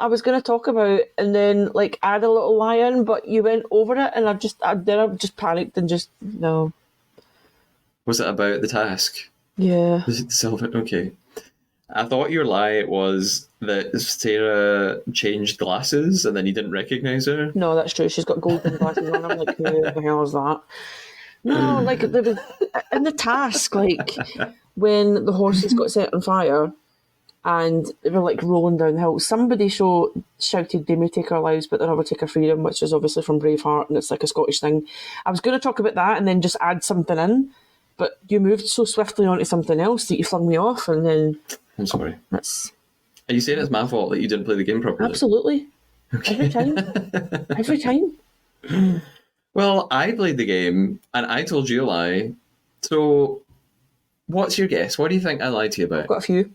was gonna talk about, and then like add a little lie in, but you went over it, and I just panicked and just no. Was it about the task? Yeah. Was it solve it? Okay. I thought your lie was that Sarah changed glasses and then you didn't recognize her. No, that's true. She's got golden glasses on. I'm like, who the hell is that? No, like there was in the task, like when the horses got set on fire and they were like rolling down the hill. Somebody shouted, "They may take our lives, but they'll never take our freedom," which is obviously from Braveheart, and it's like a Scottish thing. I was going to talk about that and then just add something in, but you moved so swiftly onto something else that you flung me off, and then I'm sorry. that's Are you saying it's my fault that you didn't play the game properly? absolutely every time, every time. Well, I played the game and I told you a lie. So, what's your guess? What do you think I lied to you about? Got a few.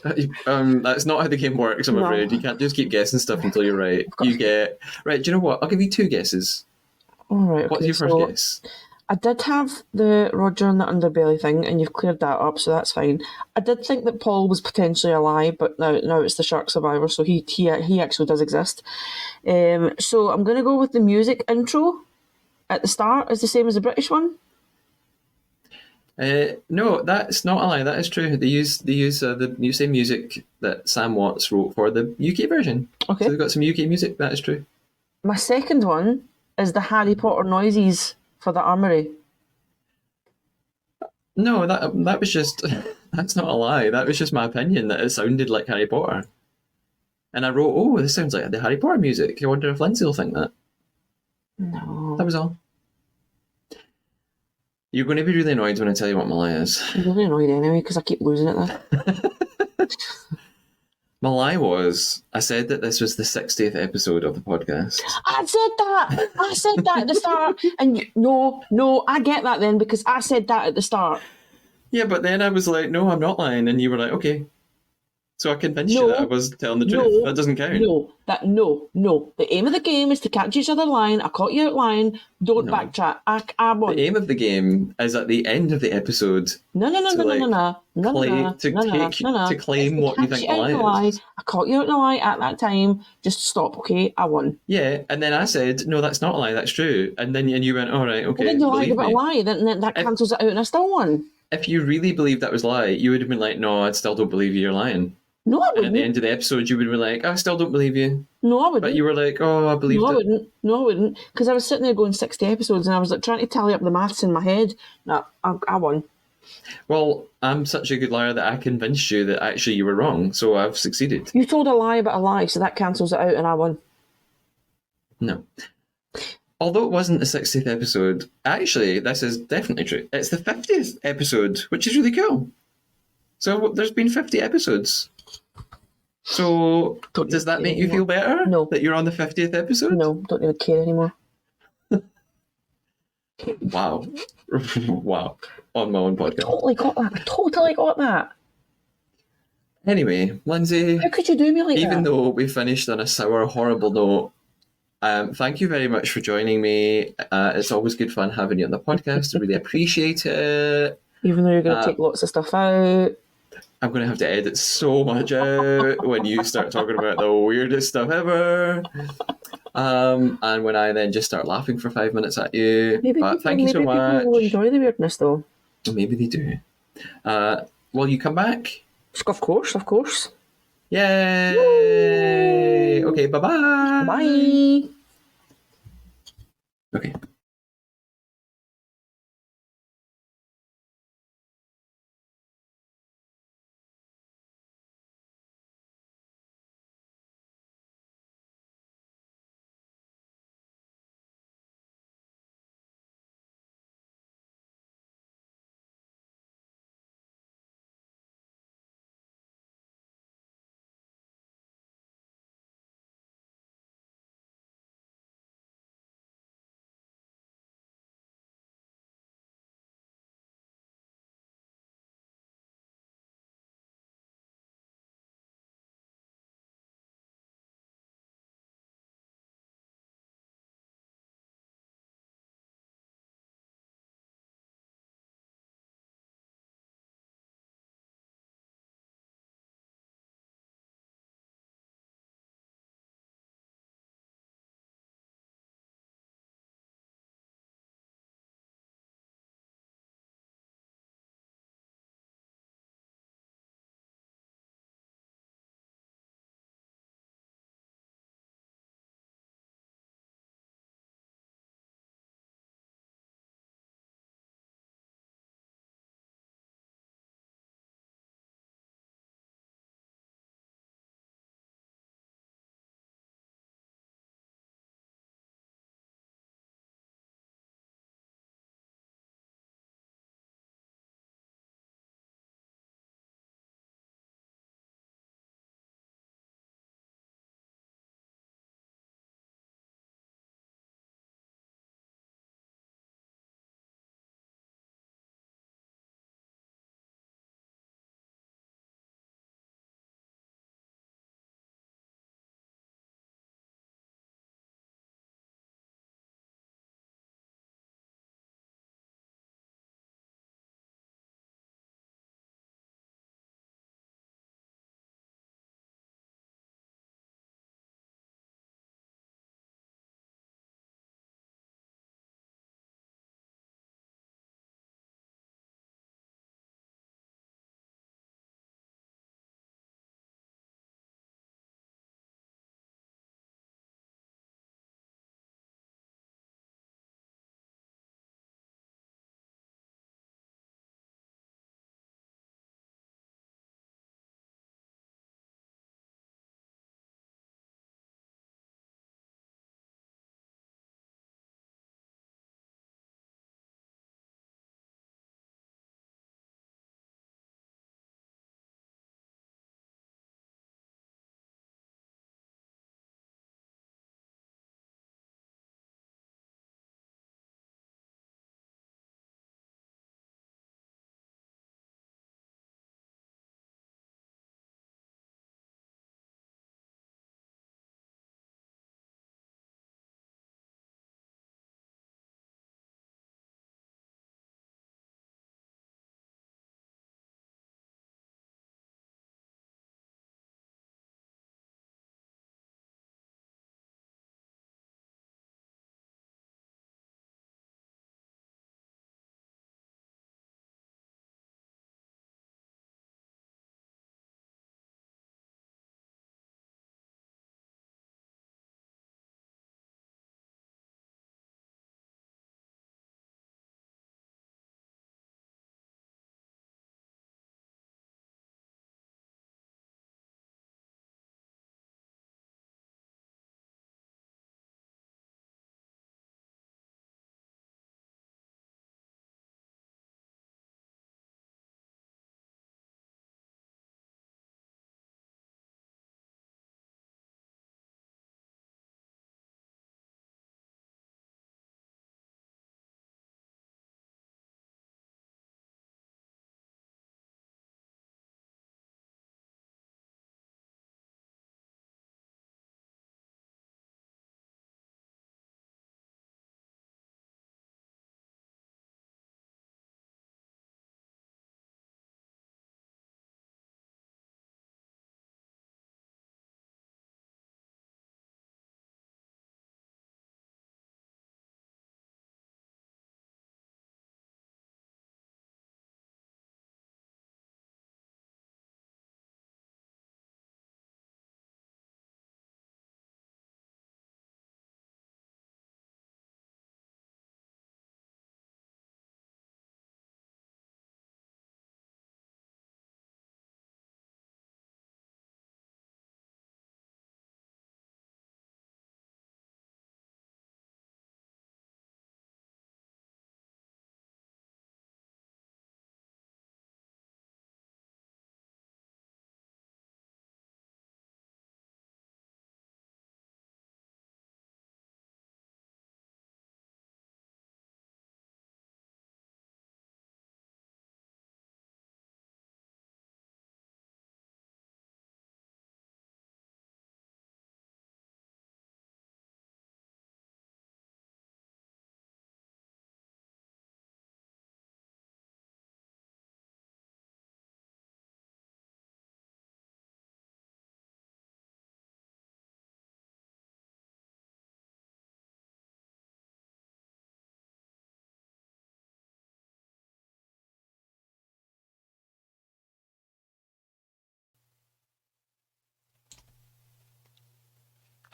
That's not how the game works, I'm No. afraid. You can't just keep guessing stuff until you're right. got a You get. Right, do you know what? I'll give you two guesses. All right. What's Okay. your first guess? I did have the Roger and the underbelly thing, and you've cleared that up, so that's fine. I did think that Paul was potentially a lie, but now it's the shark survivor, so he actually does exist. So I'm going to go with the music intro at the start is the same as the British one. No, that's not a lie. That is true. They use the same music that Sam Watts wrote for the UK version. Okay. So they've got some UK music. That is true. My second one is the Harry Potter noises for the armory. No, that was just that's not a lie. That was just my opinion that it sounded like Harry Potter. And I wrote, "Oh, this sounds like the Harry Potter music. I wonder if Lindsay will think that." No. That was all. You're going to be really annoyed when I tell you what my lie is. I'm really annoyed anyway because I keep losing it then. My lie was I said that this was the 60th episode of the podcast. I said that at the start. And no, I get that then because I said that at the start. Yeah, but then I was like, "No, I'm not lying," and you were like, "Okay." So I convinced you that I was telling the truth. That doesn't count. No. The aim of the game is to catch each other lying. I caught you out lying. Don't backtrack. I won. The aim of the game is at the end of the episode No. to claim what you think the lie is. I caught you out in a lie at that time. Just stop, okay? I won. Yeah, and then I said, "No, that's not a lie. That's true." And you went, "All right, okay." Well, then you lied believe about a me. lie. Then that cancels it out, and I still won. If you really believed that was a lie, you would have been like, "No, I still don't believe you. You're lying." No, I And at the wouldn't. end of the episode, you would be like, "I still don't believe you." No, I wouldn't. But you were like, "Oh, I believed No, I it." wouldn't. No, I wouldn't. Because I was sitting there going 60 episodes and I was like trying to tally up the maths in my head. No, I won. Well, I'm such a good liar that I convinced you that actually you were wrong, so I've succeeded. You told a lie about a lie, so that cancels it out and I won. No. Although it wasn't the 60th episode, actually, this is definitely true. It's the 50th episode, which is really cool. So there's been 50 episodes. So does that make you feel better? No. That you're on the 50th episode? No, don't even care anymore. Wow. Wow. On my own podcast. Totally got that. Anyway, Lindsay, How could you do me like that? even though we finished on a sour, horrible note, thank you very much for joining me. It's always good fun having you on the podcast. I really appreciate it. Even though you're going to take lots of stuff out. I'm going to have to edit so much out when you start talking about the weirdest stuff ever. And when I then just start laughing for 5 minutes at you. But thank you so much. Maybe people will enjoy the weirdness though. Maybe they do. Will you come back? Of course. Yay! Woo! Okay, bye-bye. Bye. Okay.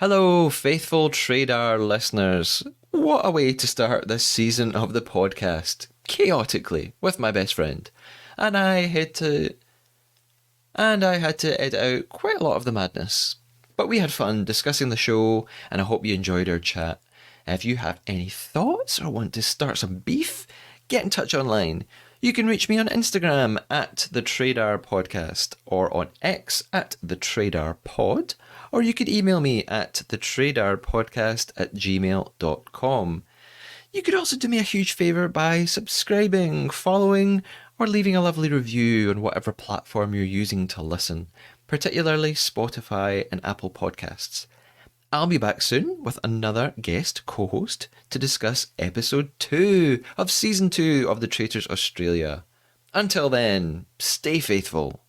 Hello, faithful Trader listeners. What a way to start this season of the podcast. Chaotically, with my best friend. And I had to edit out quite a lot of the madness. But we had fun discussing the show, and I hope you enjoyed our chat. If you have any thoughts or want to start some beef, get in touch online. You can reach me on Instagram at the Trader Podcast or on X at the Trader Pod, or you could email me at thetraderpodcast@gmail.com. You could also do me a huge favour by subscribing, following, or leaving a lovely review on whatever platform you're using to listen, particularly Spotify and Apple Podcasts. I'll be back soon with another guest co-host to discuss episode 2 of season 2 of the Traitors Australia. Until then, stay faithful.